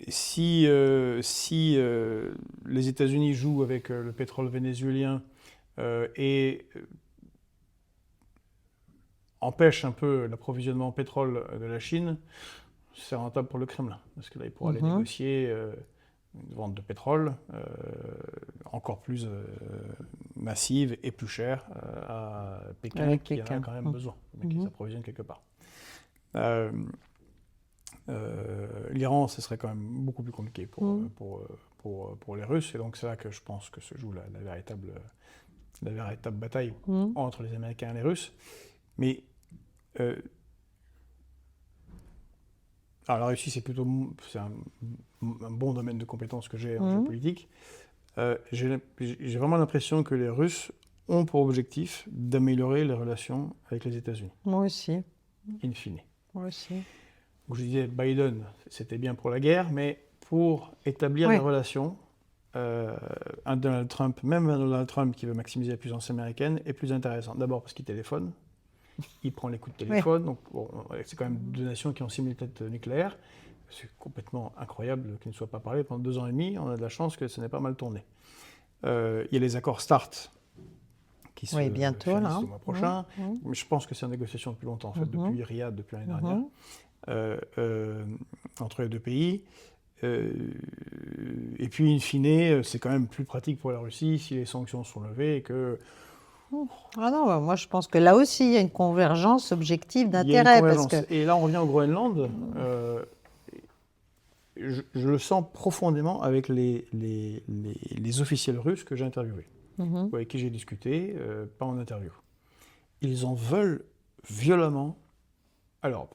Si les États-Unis jouent avec le pétrole vénézuélien et empêchent un peu l'approvisionnement en pétrole de la Chine, c'est rentable pour le Kremlin, parce que là, il pourra aller négocier une vente de pétrole encore plus massive et plus chère à Pékin, qui en a quand même besoin, mais qui s'approvisionne quelque part. L'Iran, ce serait quand même beaucoup plus compliqué pour les Russes, et donc c'est là que je pense que se joue la véritable bataille entre les Américains et les Russes. Mais alors la Russie, c'est un bon domaine de compétence que j'ai en géopolitique. J'ai vraiment l'impression que les Russes ont pour objectif d'améliorer les relations avec les États-Unis. Moi aussi. In fine. Moi aussi. Donc je disais, Biden, c'était bien pour la guerre, mais pour établir des relations, un Donald Trump, même un Donald Trump qui veut maximiser la puissance américaine, est plus intéressant. D'abord parce qu'il téléphone, il prend les coups de téléphone, donc bon, c'est quand même deux nations qui ont simultané nucléaire. C'est complètement incroyable qu'il ne soit pas parlé pendant 2 ans et demi. On a de la chance que ça n'ait pas mal tourné. Il y a les accords START qui se bientôt, finissent le mois prochain. Mais je pense que c'est en négociation depuis longtemps, en fait, depuis Riyad, depuis l'année dernière, entre les deux pays. Et puis, in fine, c'est quand même plus pratique pour la Russie si les sanctions sont levées et que... Ah non, moi je pense que là aussi il y a une convergence objective d'intérêt. Et là on revient au Groenland. Je le sens profondément avec les officiels russes que j'ai interviewés, ou avec qui j'ai discuté, pas en interview. ils en veulent violemment à l'Europe.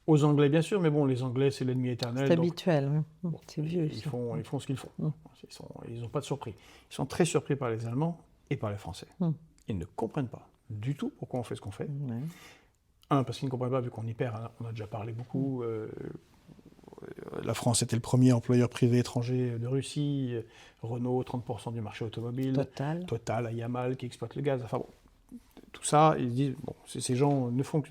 Aux Anglais, bien sûr, mais bon, les Anglais, c'est l'ennemi éternel. C'est donc, habituel. bon, C'est vieux. ils font ce qu'ils font. Mm. Ils n'ont pas de surpris. Ils sont très surpris par les Allemands et par les Français. Mm. Ils ne comprennent pas du tout pourquoi on fait ce qu'on fait. Ouais. Un, parce qu'ils ne comprennent pas, vu qu'on y perd, hein, on a déjà parlé beaucoup. La France était le premier employeur privé étranger de Russie. Renault, 30% du marché automobile. Total. À Yamal qui exploite le gaz. Enfin bon, tout ça, ils se disent, bon, ces gens ne font que...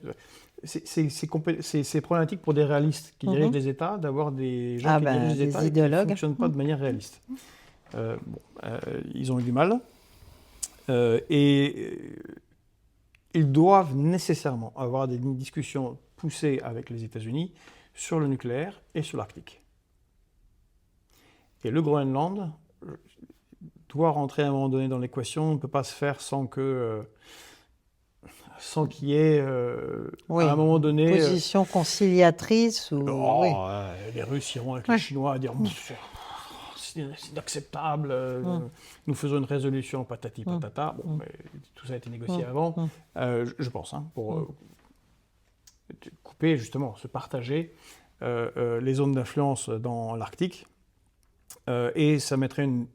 C'est problématique pour des réalistes qui dirigent des États, d'avoir des gens qui dirigent des États et qui ne fonctionnent pas de manière réaliste. Ils ont eu du mal. Et ils doivent nécessairement avoir des discussions poussées avec les États-Unis sur le nucléaire et sur l'Arctique. Et le Groenland doit rentrer à un moment donné dans l'équation. On ne peut pas se faire sans qu'il y ait, à un moment donné... Position conciliatrice ou... les Russes iront avec les Chinois à dire c'est inacceptable, nous faisons une résolution patati patata. Bon, mais tout ça a été négocié avant, je pense, hein, pour couper, justement, se partager les zones d'influence dans l'Arctique, et ça mettrait une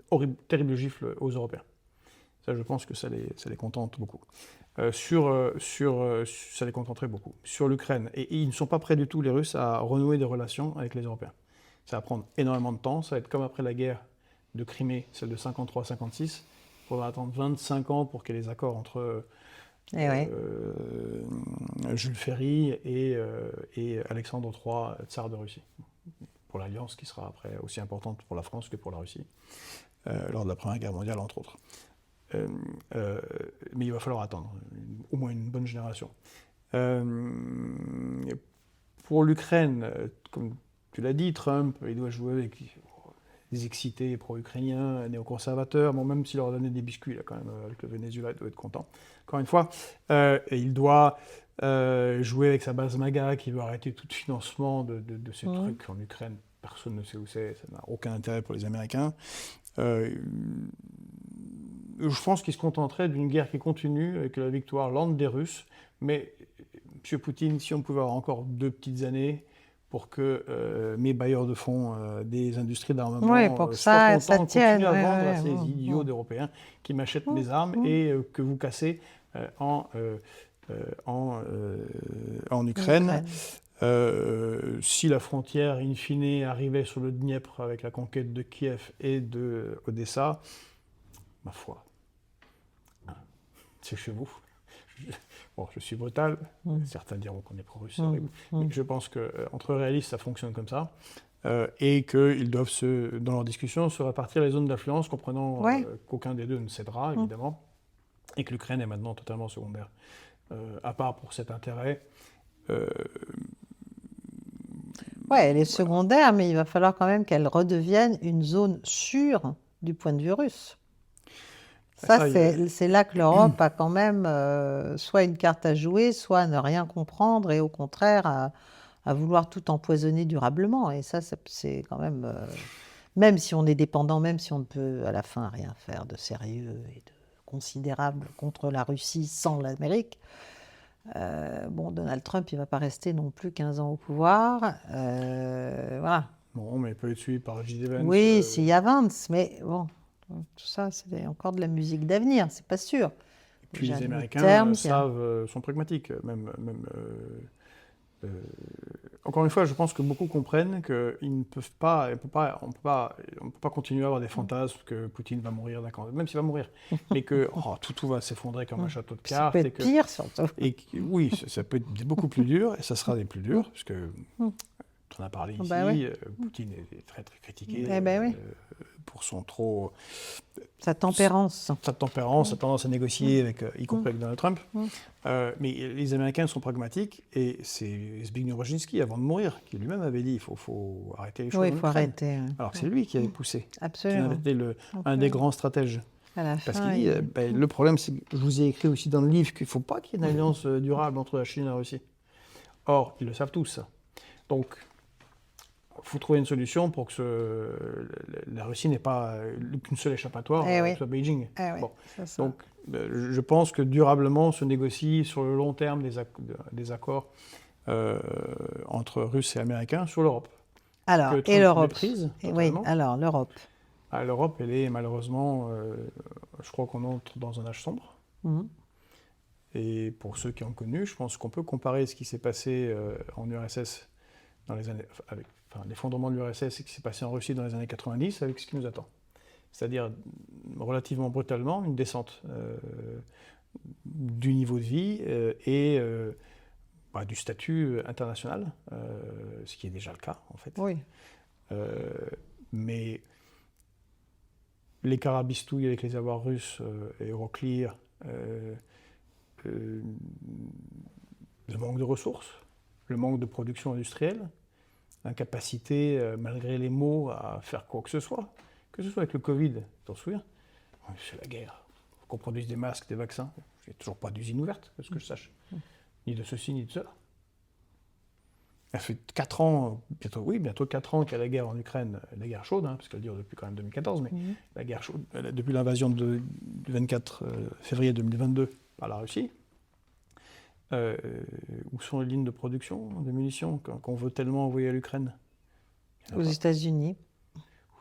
terrible gifle aux Européens. Ça, je pense que ça les contente beaucoup. Ça les contenterait beaucoup. Sur l'Ukraine, et ils ne sont pas prêts du tout, les Russes, à renouer des relations avec les Européens. Ça va prendre énormément de temps, ça va être comme après la guerre de Crimée, celle de 53-56. Il faudra attendre 25 ans pour qu'il y ait les accords entre Jules Ferry et Alexandre III, tsar de Russie, pour l'alliance qui sera après aussi importante pour la France que pour la Russie, lors de la Première Guerre mondiale, entre autres. Mais il va falloir attendre, au moins une bonne génération. Pour l'Ukraine, comme tu l'as dit, Trump, il doit jouer avec des excités pro-ukrainiens, néoconservateurs. Bon, même s'il leur donnait des biscuits, là, quand même, avec le Venezuela, il doit être content. Encore une fois, il doit jouer avec sa base MAGA, qui veut arrêter tout financement de ces trucs en Ukraine. Personne ne sait où c'est, ça n'a aucun intérêt pour les Américains. Je pense qu'il se contenterait d'une guerre qui continue avec la victoire lente des Russes. Mais, M. Poutine, si on pouvait avoir encore 2 petites années pour que mes bailleurs de fonds des industries d'armement pour que soient contents, ça tienne, continuent à vendre à ces idiots d'Européens qui m'achètent des armes et que vous cassez en Ukraine. Si la frontière, in fine, arrivait sur le Dniepr avec la conquête de Kiev et de Odessa, ma foi, c'est chez vous. Bon, je suis brutal, certains diront qu'on est pro-russe, mais je pense qu'entre réalistes, ça fonctionne comme ça, et qu'ils doivent, dans leur discussion, se répartir les zones d'influence, comprenant qu'aucun des deux ne cédera, évidemment, et que l'Ukraine est maintenant totalement secondaire, à part pour cet intérêt. Elle est secondaire, mais il va falloir quand même qu'elle redevienne une zone sûre du point de vue russe. C'est là que l'Europe a quand même soit une carte à jouer, soit à ne rien comprendre et au contraire à vouloir tout empoisonner durablement. Et ça c'est quand même, même si on est dépendant, même si on ne peut à la fin rien faire de sérieux et de considérable contre la Russie sans l'Amérique, Donald Trump, il ne va pas rester non plus 15 ans au pouvoir. Voilà. Bon, mais il peut être suivi par J.D. Vance. Oui, s'il y a Vance, mais bon... Tout ça, c'est encore de la musique d'avenir, c'est pas sûr. Et puis les Américains sont pragmatiques. Encore une fois, je pense que beaucoup comprennent qu'ils ne peuvent pas, on peut pas continuer à avoir des fantasmes que Poutine va mourir d'un cancer, même s'il va mourir, mais que tout va s'effondrer comme un château de cartes. Ça peut être pire, surtout. Oui, ça peut être beaucoup plus dur, et ça sera des plus durs, parce que on en a parlé ici. Poutine est très très critiqué. Pour son sa tempérance. Sa tendance à négocier, y compris avec Donald Trump. Mais les Américains sont pragmatiques, et c'est Zbigniew Brzezinski, avant de mourir, qui lui-même avait dit qu'il faut arrêter les choses. Oui, il faut arrêter. Alors que c'est lui qui avait poussé. Absolument. Qui avait été un des grands stratèges. Parce qu'il dit, le problème, c'est que je vous ai écrit aussi dans le livre qu'il ne faut pas qu'il y ait une alliance durable entre la Chine et la Russie. Or, ils le savent tous, ça. Donc, il faut trouver une solution pour que la Russie n'ait pas qu'une seule échappatoire, que ce soit Beijing. Donc, je pense que durablement se négocient sur le long terme des accords entre Russes et Américains sur l'Europe. Alors, Que et Trump l'Europe? méprise Oui, totalement. alors l'Europe. L'Europe, elle est malheureusement, je crois qu'on entre dans un âge sombre. Mhm. Et pour ceux qui ont connu, je pense qu'on peut comparer ce qui s'est passé en URSS dans les années, l'effondrement de l'URSS et ce qui s'est passé en Russie dans les années 90 avec ce qui nous attend. C'est-à-dire relativement brutalement une descente du niveau de vie et du statut international, ce qui est déjà le cas en fait. Oui. Mais les carabistouilles avec les avoirs russes et Euroclear, le manque de ressources, le manque de production industrielle, l'incapacité, malgré les mots, à faire quoi que ce soit avec le Covid, t'en souviens? C'est la guerre. Il faut qu'on produise des masques, des vaccins. Il n'y a toujours pas d'usine ouverte, à ce que je sache. Ni de ceci, ni de cela. Ça fait 4 ans, bientôt 4 ans qu'il y a la guerre en Ukraine, la guerre chaude, parce qu'elle dure depuis quand même 2014, mais la guerre chaude, depuis l'invasion du 24 février 2022 par la Russie. Où sont les lignes de production de munitions qu'on veut tellement envoyer à l'Ukraine? Aux États-Unis.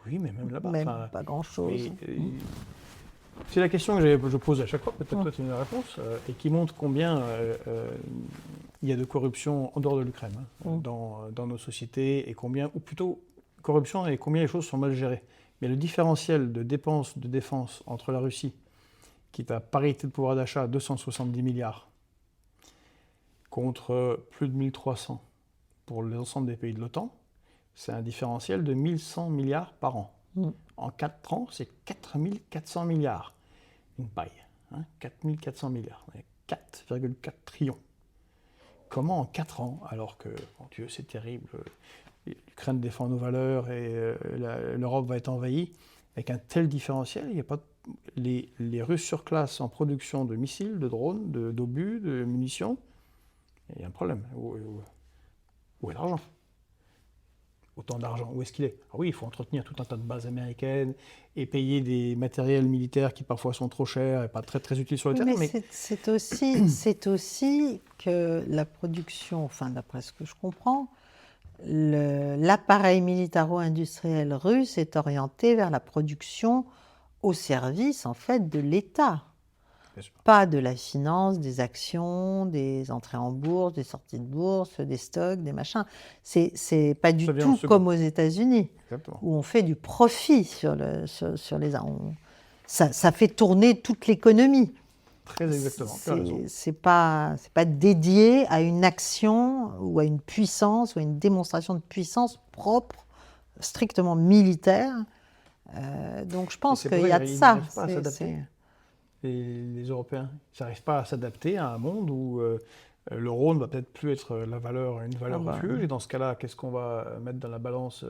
Oui, mais même là-bas. Même pas grand-chose. C'est la question que je pose à chaque fois, peut-être toi tu as une réponse, et qui montre combien il y a de corruption en dehors de l'Ukraine, dans nos sociétés, et combien, ou plutôt corruption et combien les choses sont mal gérées. Mais le différentiel de dépenses de défense entre la Russie, qui est à parité de pouvoir d'achat à 270 milliards, contre plus de 1300 pour l'ensemble des pays de l'OTAN, c'est un différentiel de 1100 milliards par an. En 4 ans, c'est 4400 milliards. Une paille. 4400 milliards. 4,4 trillions. Comment en 4 ans, alors que, mon Dieu, c'est terrible, l'Ukraine défend nos valeurs et l'Europe va être envahie, avec un tel différentiel, il n'y a pas les Russes surclassent en production de missiles, de drones, d'obus, de munitions. Il y a un problème. Où est l'argent? Autant d'argent, où est-ce qu'il est? Ah oui, il faut entretenir tout un tas de bases américaines et payer des matériels militaires qui parfois sont trop chers et pas très très utiles sur le terrain. Mais c'est aussi que la production, enfin d'après ce que je comprends, l'appareil militaro-industriel russe est orienté vers la production au service en fait de l'État. Pas de la finance, des actions, des entrées en bourse, des sorties de bourse, des stocks, des machins. C'est pas du tout comme aux États-Unis, où on fait du profit sur les armes. Ça fait tourner toute l'économie. Très exactement. C'est pas dédié à une action ou à une puissance ou à une démonstration de puissance propre, strictement militaire. Donc je pense qu'il y a de ça. Les Européens, ils n'arrivent pas à s'adapter à un monde où l'euro ne va peut-être plus être une valeur refuge. Et dans ce cas-là, qu'est-ce qu'on va mettre dans la balance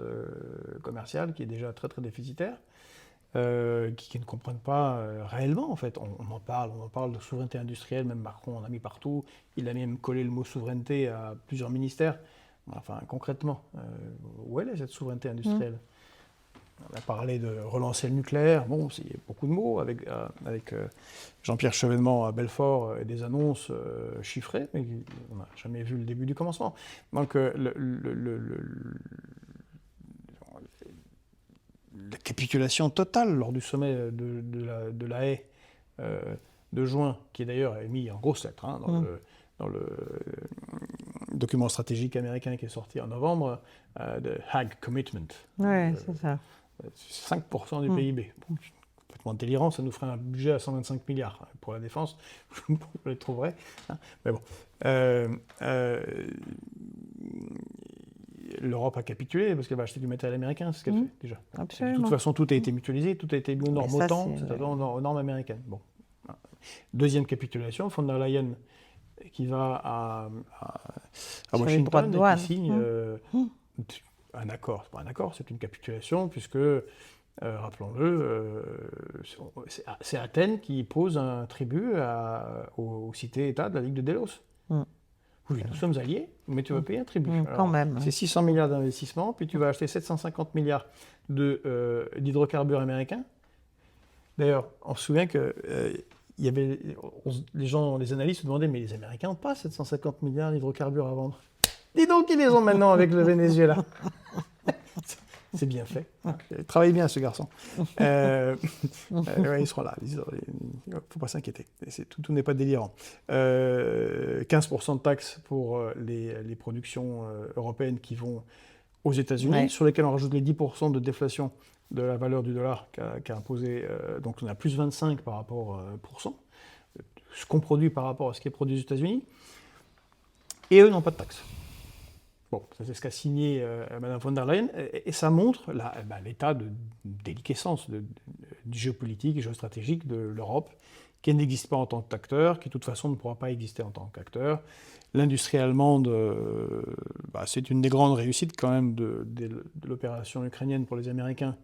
commerciale qui est déjà très très déficitaire, qui ne comprennent pas réellement en fait. On en parle de souveraineté industrielle, même Macron en a mis partout. Il a même collé le mot souveraineté à plusieurs ministères. Enfin, concrètement, où elle est cette souveraineté industrielle? On a parlé de relancer le nucléaire, bon, il y a beaucoup de mots, avec Jean-Pierre Chevènement à Belfort et des annonces chiffrées, mais on n'a jamais vu le début du commencement. Donc la capitulation totale lors du sommet de la Haye de juin, qui est d'ailleurs mis en grosses lettres dans le document stratégique américain qui est sorti en novembre, de Hague Commitment. Oui, c'est ça. 5% du PIB. Bon, complètement délirant, ça nous ferait un budget à 125 milliards pour la défense, je les trouverais. Mais bon. L'Europe a capitulé parce qu'elle va acheter du matériel américain, c'est ce qu'elle fait déjà. Absolument. De toute façon, tout a été mutualisé, tout a été mis aux normes OTAN, c'est-à-dire aux normes américaines. Bon. Deuxième capitulation, von der Leyen qui va à Washington et qui signe un accord. C'est pas un accord, c'est une capitulation puisque, rappelons-le, c'est Athènes qui pose un tribut aux cités-États de la Ligue de Délos. Oui, nous sommes alliés, mais tu vas payer un tribut. Quand même. C'est 600 milliards d'investissements, puis tu vas acheter 750 milliards d'hydrocarbures américains. D'ailleurs, on se souvient qu'il il y avait, les analystes se demandaient, mais les Américains n'ont pas 750 milliards d'hydrocarbures à vendre. Dis donc, ils les ont maintenant avec le Venezuela. C'est bien fait. Il travaille bien, ce garçon. Ouais, ils seront là. Il ne faut pas s'inquiéter. Tout n'est pas délirant. 15% de taxes pour les productions européennes qui vont aux États-Unis, sur lesquelles on rajoute les 10% de déflation de la valeur du dollar qu'a imposé. Donc on a plus 25 par rapport ce qu'on produit par rapport à ce qui est produit aux États-Unis. Et eux n'ont pas de taxes. Bon, ça c'est ce qu'a signé Mme von der Leyen, et ça montre l'état de déliquescence du géopolitique et géostratégique de l'Europe, qui n'existe pas en tant qu'acteur, qui de toute façon ne pourra pas exister en tant qu'acteur. L'industrie allemande, c'est une des grandes réussites quand même de l'opération ukrainienne pour les Américains,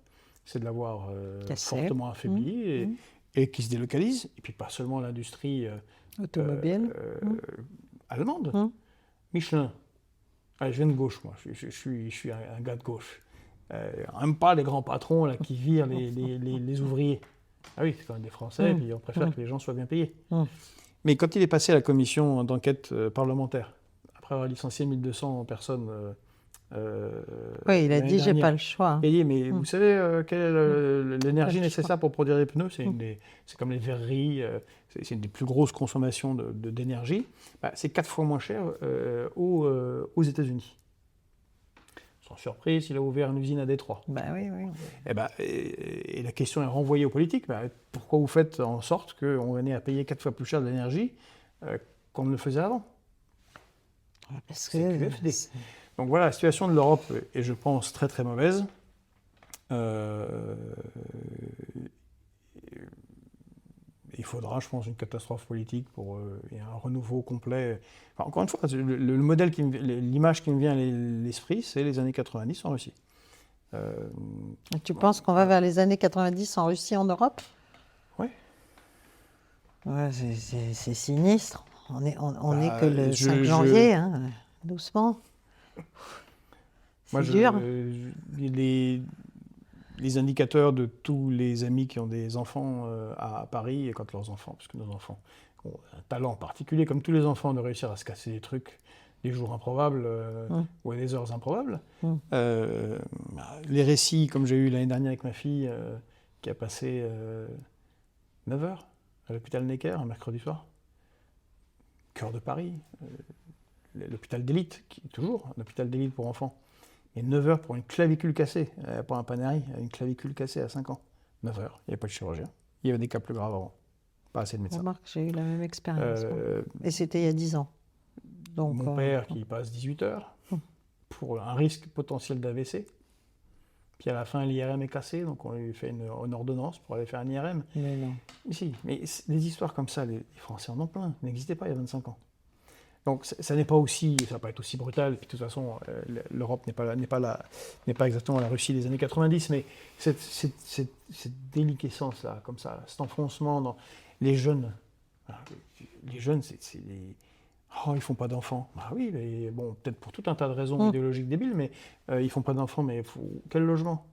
c'est de l'avoir fortement affaiblie et qui se délocalise. Et puis pas seulement l'industrie automobile allemande, Michelin. Je viens de gauche, moi. Je suis un gars de gauche. Même pas les grands patrons là, qui virent les ouvriers. Ah oui, c'est quand même des Français, puis on préfère que les gens soient bien payés. Mais quand il est passé à la commission d'enquête parlementaire, après avoir licencié 1200 personnes... oui, il a dit, j'ai pas le choix. Il a dit, mais vous savez quelle est l'énergie nécessaire pour produire des pneus? C'est comme les verreries, c'est une des plus grosses consommations d'énergie. C'est 4 fois moins cher aux États-Unis. Sans surprise, il a ouvert une usine à Détroit. Oui. Et la question est renvoyée aux politiques. Pourquoi vous faites en sorte qu'on venait à payer 4 fois plus cher de l'énergie qu'on ne le faisait avant? Parce que... Donc voilà, la situation de l'Europe est, je pense, très très mauvaise. Il faudra, je pense, une catastrophe politique pour et un renouveau complet. Enfin, encore une fois, le modèle, l'image qui me vient à l'esprit, c'est les années 90 en Russie. Tu penses qu'on va vers les années 90 en Russie, en Europe? Oui. Ouais, c'est sinistre. On n'est que le 5 janvier, hein, doucement. C'est dur. Les indicateurs de tous les amis qui ont des enfants à Paris, et quand leurs enfants, parce que nos enfants ont un talent particulier, comme tous les enfants, de réussir à se casser des trucs, des jours improbables ou à des heures improbables. Les récits, comme j'ai eu l'année dernière avec ma fille, qui a passé 9 heures à l'hôpital Necker, un mercredi soir, cœur de Paris, l'hôpital d'élite, toujours un hôpital d'élite pour enfants. Et 9 heures pour une clavicule cassée, pas un Panerai, une clavicule cassée à 5 ans. 9 heures, il n'y avait pas de chirurgien. Il y avait des cas plus graves avant. Pas assez de médecins. Remarque, j'ai eu la même expérience. Et c'était il y a 10 ans. Donc, mon père qui passe 18 heures pour un risque potentiel d'AVC. Puis à la fin, l'IRM est cassé, donc on lui fait une ordonnance pour aller faire un IRM. Mais non. Mais des histoires comme ça, les Français en ont plein. Ça n'existait pas il y a 25 ans. Donc ça n'est pas aussi, ça va pas être aussi brutal. Puis de toute façon, l'Europe n'est pas exactement la Russie des années 90, mais cette déliquescence là, comme ça, cet enfoncement dans les jeunes. Les jeunes, ils font pas d'enfants. Oui, mais bon, peut-être pour tout un tas de raisons idéologiques débiles, mais ils font pas d'enfants. Mais quel logement,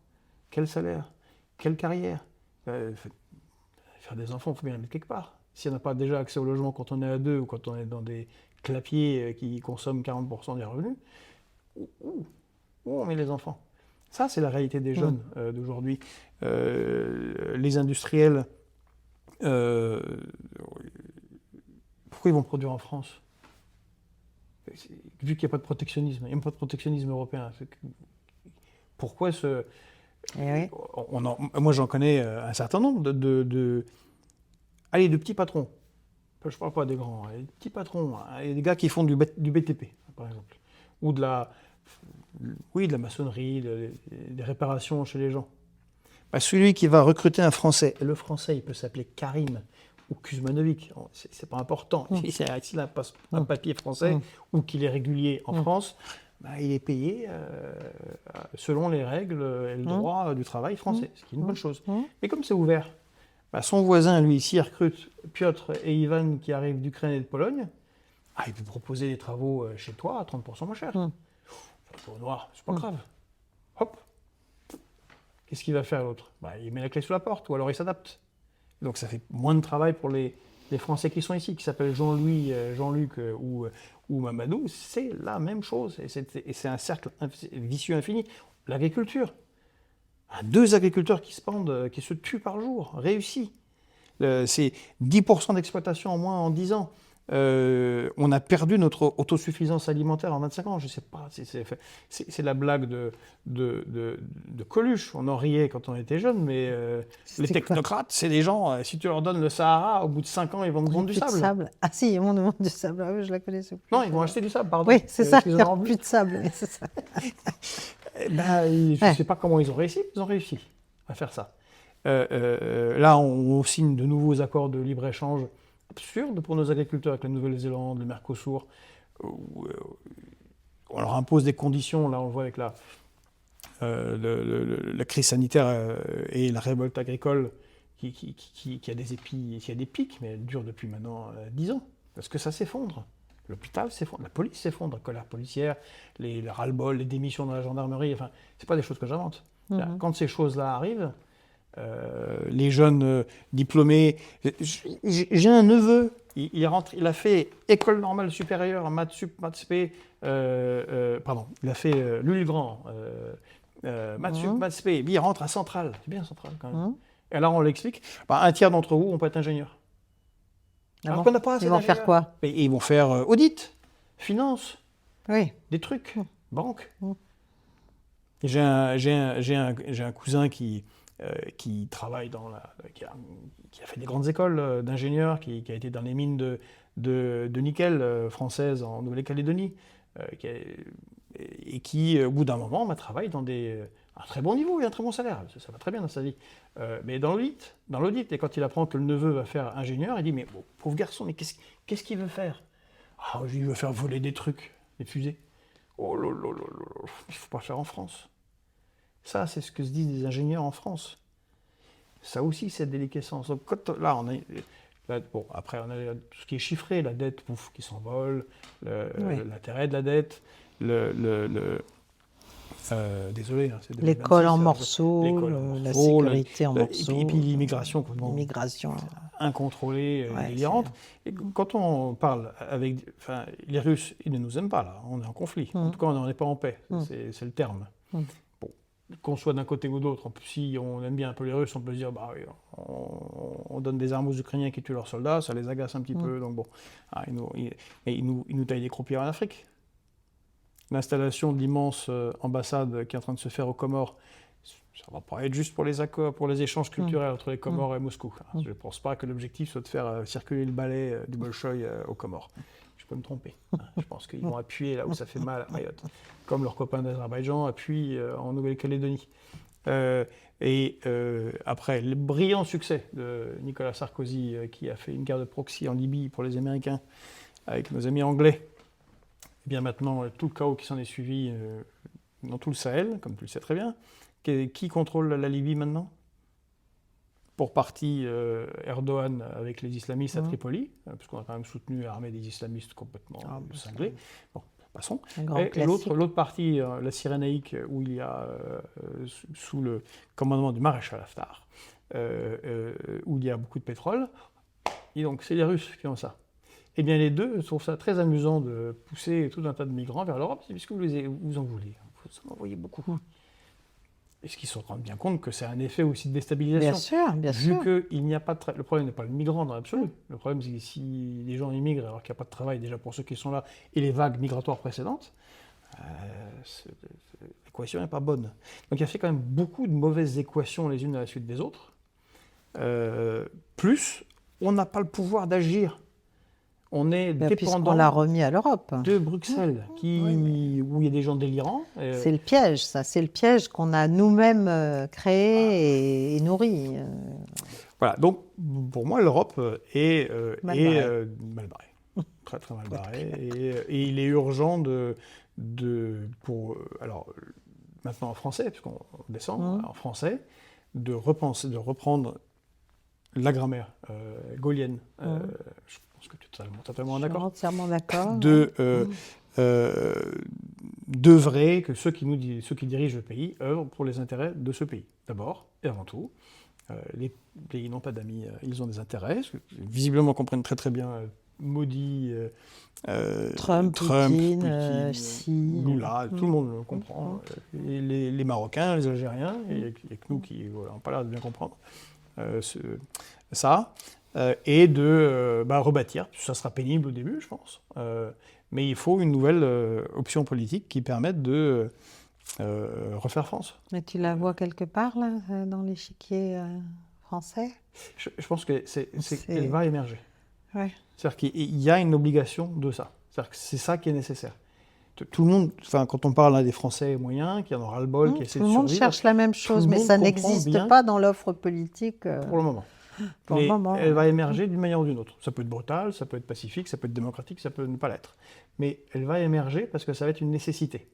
quel salaire, quelle carrière? Faire des enfants, il faut bien les mettre quelque part. S'il n'y en a pas déjà accès au logement quand on est à 2 ou quand on est dans des clapiers qui consomment 40% des revenus, où on met les enfants? Ça, c'est la réalité des jeunes d'aujourd'hui. Les industriels, pourquoi ils vont produire en France? Vu qu'il n'y a pas de protectionnisme, il n'y a même pas de protectionnisme européen. Pourquoi moi, j'en connais un certain nombre de petits patrons. Je ne parle pas des grands, des petits patrons, des gars qui font du BTP, par exemple, ou de la maçonnerie, des réparations chez les gens. Celui qui va recruter un Français, et le Français, il peut s'appeler Karim ou Kuzmanovic, c'est pas important. S'il a un papier français ou qu'il est régulier en France, il est payé selon les règles et le droit du travail français, ce qui est une bonne chose. Mais comme c'est ouvert, son voisin, lui, ici, recrute Piotr et Ivan qui arrivent d'Ukraine et de Pologne. Il peut proposer des travaux chez toi à 30% moins cher. Au noir, c'est pas grave. Hop. Qu'est-ce qu'il va faire l'autre? Il met la clé sous la porte ou alors il s'adapte. Donc ça fait moins de travail pour les les Français qui sont ici, qui s'appellent Jean-Louis, Jean-Luc ou Mamadou, c'est la même chose. Et c'est un cercle vicieux infini. L'agriculture. 2 agriculteurs qui se pendent, qui se tuent par jour, réussi. C'est 10% d'exploitation en moins en 10 ans. On a perdu notre autosuffisance alimentaire en 25 ans. Je ne sais pas, c'est la blague de Coluche. On en riait quand on était jeune, mais les technocrates, c'est des gens, si tu leur donnes le Sahara, au bout de 5 ans, ils vont nous vendre du sable. Ah si, ils vont nous vendre du sable. Ah oui, je la connaissais plus. Non, ils vont acheter du sable, pardon. Oui, c'est ça, qu'ils il n'y en a ont plus de sable. Oui, c'est ça. Je ne sais pas comment ils ont réussi à faire ça. Là, on signe de nouveaux accords de libre-échange absurdes pour nos agriculteurs avec la Nouvelle-Zélande, le Mercosur. On leur impose des conditions, là on le voit avec la crise sanitaire et la révolte agricole qui a des pics, mais elle dure depuis maintenant 10 ans. Parce que ça s'effondre. L'hôpital s'effondre, la police s'effondre, la colère policière, les ras-le-bol, les démissions dans la gendarmerie, enfin, c'est pas des choses que j'invente. Quand ces choses-là arrivent, les jeunes diplômés... J'ai un neveu, il a fait école normale supérieure, maths sup, maths spé, pardon, il a fait Louis-le-Grand, maths sup, maths spé, il rentre à Centrale, c'est bien Centrale quand même. Et là on l'explique, un tiers d'entre vous, on peut être ingénieur. Alors qu'on n'a pas assez Ils vont faire quoi? Mais ils vont faire audit, finance, oui. Des trucs, banque. J'ai un cousin qui travaille qui a fait des grandes écoles d'ingénieurs, qui a été dans les mines de nickel françaises en Nouvelle-Calédonie, et qui, au bout d'un moment, travaille dans un très bon niveau et un très bon salaire. Ça va très bien dans sa vie. Mais dans l'audit, et quand il apprend que le neveu va faire ingénieur, il dit, mais bon, pauvre garçon, mais qu'est-ce qu'il veut faire? Ah, il veut faire voler des trucs, des fusées. Oh là là là là, il ne faut pas le faire en France. Ça, c'est ce que se disent des ingénieurs en France. Ça aussi, c'est déliquescence. Donc, bon, après, on a tout ce qui est chiffré, la dette qui s'envole, l'intérêt de la dette, désolé. L'école en morceaux, la sécurité en morceaux. Et puis l'immigration. L'immigration. Incontrôlée, délirante. Et quand on parle avec... Enfin, les Russes, ils ne nous aiment pas, là. On est en conflit. En tout cas, on n'est pas en paix. C'est le terme. Bon, qu'on soit d'un côté ou d'autre, si on aime bien un peu les Russes, on peut se dire, bah oui, on donne des armes aux Ukrainiens qui tuent leurs soldats, ça les agace un petit peu. Donc bon, ils nous taillent des croupières en Afrique. L'installation de l'immense ambassade qui est en train de se faire aux Comores, ça ne va pas être juste pour les accords, pour les échanges culturels entre les Comores et Moscou. Je ne pense pas que l'objectif soit de faire circuler le balai du Bolchoï aux Comores. Je peux me tromper. Je pense qu'ils vont appuyer là où ça fait mal à Mayotte, comme leurs copains d'Azerbaïdjan appuient en Nouvelle-Calédonie. Après le brillant succès de Nicolas Sarkozy, qui a fait une guerre de proxy en Libye pour les Américains, avec nos amis anglais, et bien maintenant, tout le chaos qui s'en est suivi dans tout le Sahel, comme tu le sais très bien. Qui contrôle la Libye maintenant? Pour partie, Erdogan avec les islamistes à Tripoli, puisqu'on a quand même soutenu l'armée des islamistes complètement cinglés. Bon, passons. Et l'autre partie, la Cyrénaïque, où il y a, sous le commandement du maréchal Haftar, où il y a beaucoup de pétrole, et donc c'est les Russes qui ont ça. Eh bien, les deux trouvent ça très amusant de pousser tout un tas de migrants vers l'Europe, puisque vous en voulez. Vous en envoyez beaucoup. Est-ce qu'ils se rendent bien compte que c'est un effet aussi de déstabilisation? Bien sûr. Vu qu'il n'y a pas de le problème n'est pas le migrant dans l'absolu. Le problème, c'est que si les gens immigrent alors qu'il n'y a pas de travail déjà pour ceux qui sont là, et les vagues migratoires précédentes, l'équation n'est pas bonne. Donc il y a fait quand même beaucoup de mauvaises équations les unes à la suite des autres. Plus, on n'a pas le pouvoir d'agir. On est dépendant l'a remis à l'Europe. De Bruxelles, où il y a des gens délirants. C'est le piège, ça. C'est le piège qu'on a nous-mêmes créé et nourri. Voilà, donc pour moi, l'Europe est mal barrée. Très, très mal barrée. Et il est urgent alors, maintenant en français, puisqu'on descend en français, de reprendre la grammaire gaulienne. Je pense que tu es totalement d'accord. Entièrement d'accord. D'œuvrer, que ceux qui dirigent le pays œuvrent pour les intérêts de ce pays, d'abord et avant tout. Les pays n'ont pas d'amis, ils ont des intérêts. Visiblement, comprennent très très bien Modi, Trump, Poutine, Xi. Lula, tout le monde le comprend. Et les Marocains, les Algériens, et il n'y a que nous qui n'avons pas l'air de bien comprendre ça. Et de rebâtir. Ça sera pénible au début, je pense. Mais il faut une nouvelle option politique qui permette de refaire France. Mais tu la vois quelque part, là, dans l'échiquier français? Je pense qu'elle va émerger. Ouais. C'est-à-dire qu'il y a une obligation de ça. C'est-à-dire que c'est ça qui est nécessaire. Tout le monde, quand on parle des Français moyens, qui en ont ras-le-bol, qui essaient de survivre... Tout le monde cherche la même chose, mais ça n'existe pas dans l'offre politique. Pour le moment. Mais elle va émerger d'une manière ou d'une autre. Ça peut être brutal, ça peut être pacifique, ça peut être démocratique, ça peut ne pas l'être. Mais elle va émerger parce que ça va être une nécessité.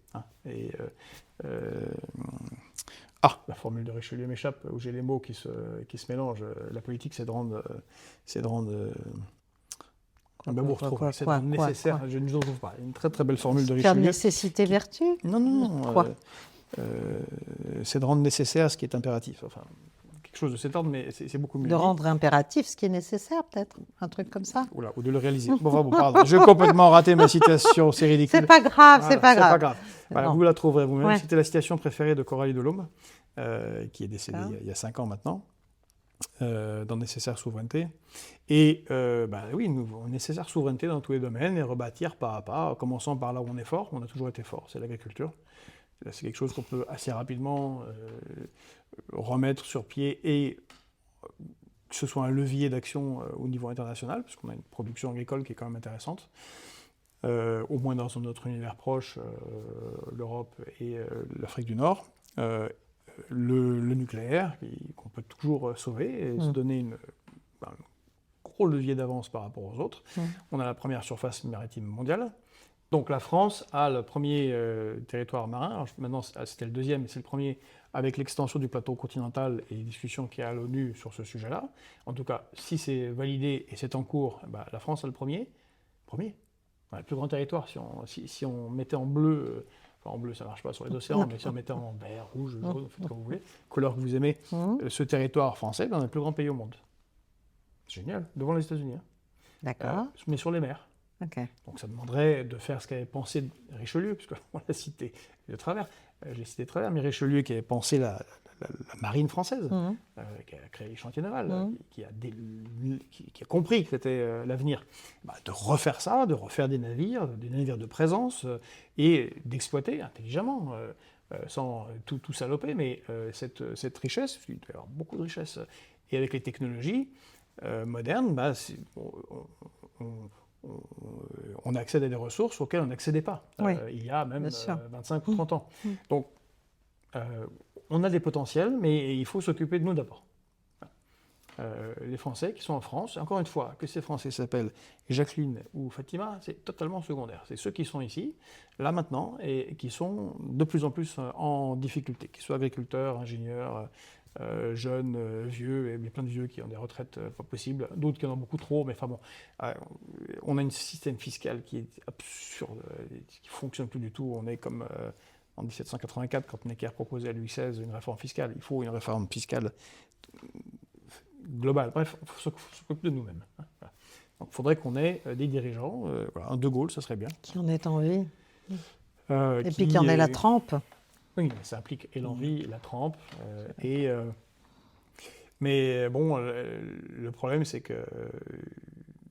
La formule de Richelieu m'échappe, où j'ai les mots qui se mélangent. La politique, c'est de rendre... vous retrouvez, c'est nécessaire. Je ne trouve pas. Une très très belle formule de Richelieu. Nécessité, vertu? Non. Quoi c'est de rendre nécessaire ce qui est impératif. Enfin, quelque chose de cet ordre, mais c'est beaucoup mieux. De rendre impératif ce qui est nécessaire, peut-être. Un truc comme ça. Ou de le réaliser. Pardon. J'ai complètement raté ma citation, c'est ridicule. C'est pas grave, c'est pas grave. Voilà, vous la trouverez vous-même. Ouais. C'était la citation préférée de Coralie Delhomme, qui est décédée il y a 5 ans maintenant. Dans Nécessaire Souveraineté. Et oui, nécessaire souveraineté dans tous les domaines et rebâtir pas à pas, en commençant par là où on est fort. On a toujours été fort, c'est l'agriculture. C'est quelque chose qu'on peut assez rapidement remettre sur pied et que ce soit un levier d'action au niveau international, parce qu'on a une production agricole qui est quand même intéressante. Au moins dans notre univers proche, l'Europe et l'Afrique du Nord. Le nucléaire, qu'on peut toujours sauver et se donner un gros levier d'avance par rapport aux autres. On a la première surface maritime mondiale. Donc la France a le premier territoire marin. Alors, maintenant, c'était le deuxième, mais c'est le premier avec l'extension du plateau continental et les discussions qu'il y a à l'ONU sur ce sujet-là. En tout cas, si c'est validé et c'est en cours, la France a le premier. Le plus grand territoire, si on mettait en bleu... En bleu, ça ne marche pas sur les océans, mais si on mettait en vert, rouge, jaune, faites comme vous voulez, couleur que vous aimez, ce territoire français, on est le plus grand pays au monde. C'est génial, devant les États-Unis. D'accord. Mais sur les mers. Okay. Donc ça demanderait de faire ce qu'avait pensé Richelieu, puisqu'on l'a cité de travers. Je l'ai cité de travers, mais Richelieu qui avait pensé la marine française, qui a créé les chantiers navals, qui a compris que c'était l'avenir, de refaire ça, de refaire des navires de présence, et d'exploiter intelligemment, sans tout saloper, mais cette richesse, il doit y avoir beaucoup de richesse, et avec les technologies modernes, on accède à des ressources auxquelles on n'accédait pas il y a même 25 ou 30 ans. Donc, on a des potentiels, mais il faut s'occuper de nous d'abord. Les Français qui sont en France, encore une fois, que ces Français s'appellent Jacqueline ou Fatima, c'est totalement secondaire. C'est ceux qui sont ici, là maintenant, et qui sont de plus en plus en difficulté, qu'ils soient agriculteurs, ingénieurs, jeunes, vieux, et plein de vieux qui ont des retraites pas possibles, d'autres qui en ont beaucoup trop, mais enfin bon, on a un système fiscal qui est absurde, qui ne fonctionne plus du tout. On est comme en 1784, quand Necker proposait à Louis XVI une réforme fiscale. Il faut une réforme fiscale globale. Bref, il faut s'occuper de nous-mêmes. Voilà. Donc il faudrait qu'on ait des dirigeants, un De Gaulle, ça serait bien. Qui en ait envie. Et puis qui en ait la trempe. Oui, ça implique et l'envie, et la trempe. Mais bon, le problème, c'est que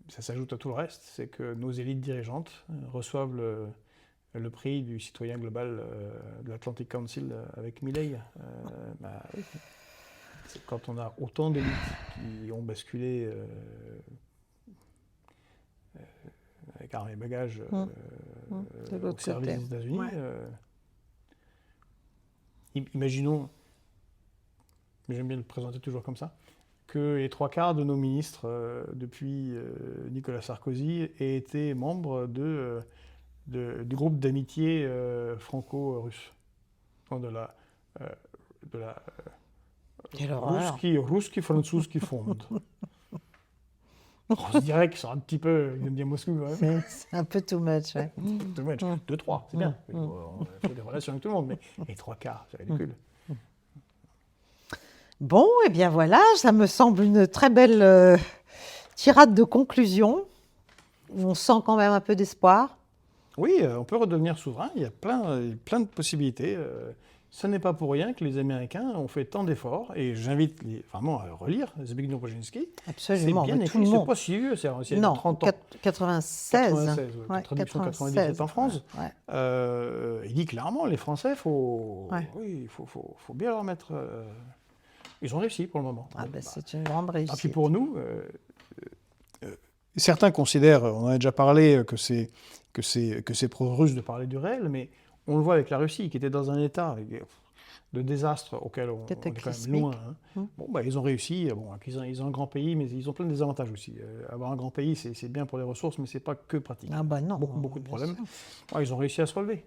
ça s'ajoute à tout le reste, c'est que nos élites dirigeantes reçoivent le prix du citoyen global de l'Atlantic Council avec Milei. Oui. C'est quand on a autant d'élites qui ont basculé avec armes et bagages au service des États-Unis. Imaginons, mais j'aime bien le présenter toujours comme ça, que les 3/4 de nos ministres, depuis Nicolas Sarkozy, aient été membres du groupe d'amitié franco-russe. De la Ruski Franzuski Fond. On se dirait qu'ils sont un petit peu, ils aiment bien Moscou quand même. C'est un peu too much, ouais. Too much. 2-3, c'est bien. On fait des relations avec tout le monde, mais les 3/4, c'est ridicule. Bon, et bien voilà, ça me semble une très belle tirade de conclusion. On sent quand même un peu d'espoir. Oui, on peut redevenir souverain, il y a plein de possibilités. Ce n'est pas pour rien que les Américains ont fait tant d'efforts, et j'invite vraiment à relire Zbigniew Brzezinski. C'est Absolument, bien mais tout écrit, le c'est monde. pas si vieux, c'est il y a Non, 30 ans. 96. 96, Ouais, traduction 96. 97 en France. Ouais. Il dit clairement, les Français, Ouais. oui, faut bien leur mettre... Ils ont réussi pour le moment. Ah Bon, ben, bah, c'est une grande tant pis réussite. pour nous. Certains considèrent, on en a déjà parlé, que c'est pro-russe de parler du réel, mais on le voit avec la Russie, qui était dans un état de désastre auquel on est quand même Cataclysmique. loin. Hein. Bon, bah, ils ont réussi. Bon, ils ont un grand pays, mais ils ont plein de désavantages aussi. Avoir un grand pays, c'est bien pour les ressources, mais c'est pas que pratique. Ah ben non. Beaucoup de bien problèmes. sûr. Ouais, ils ont réussi à se relever.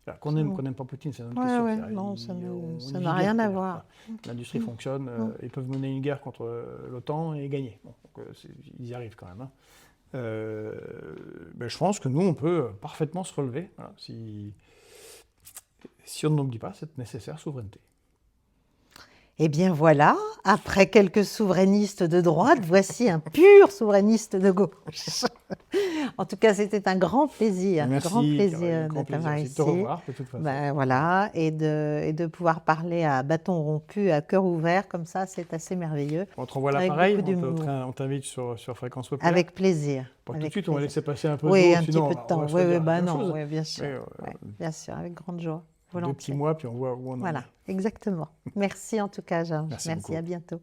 Alors, qu'on n'aime pas Poutine, c'est une autre Ouais, question. ouais, C'est-à-dire, non, ça on n'a vit rien bien, à quoi. voir. L'industrie fonctionne, ils peuvent mener une guerre contre l'OTAN et gagner. Bon, donc, ils y arrivent quand même. Hein. Ben, je pense que nous, on peut parfaitement se relever, voilà, si on n'oublie pas cette nécessaire souveraineté. Eh bien voilà, après quelques souverainistes de droite, voici un pur souverainiste de gauche. En tout cas, c'était un grand plaisir, Merci, grand plaisir Caroline, de grand plaisir t'avoir aussi de te ici. revoir, de toute façon. Ben, voilà, et de pouvoir parler à bâton rompu, à cœur ouvert, comme ça, c'est assez merveilleux. On te renvoie Avec l'appareil, beaucoup d'humour. on t'invite sur Fréquence Populaire. Avec plaisir. Bon, tout de avec suite, on va plaisir. laisser passer un peu Oui, d'eau, un petit sinon peu de on temps. va se Oui, redire oui, la ben même non, chose. oui, bien sûr. Mais, Ouais, bien sûr, avec grande joie. 2 petits Volontiers. mois, puis on voit où on en est. Voilà, exactement. Merci en tout cas, Georges. Merci Merci, beaucoup. à bientôt.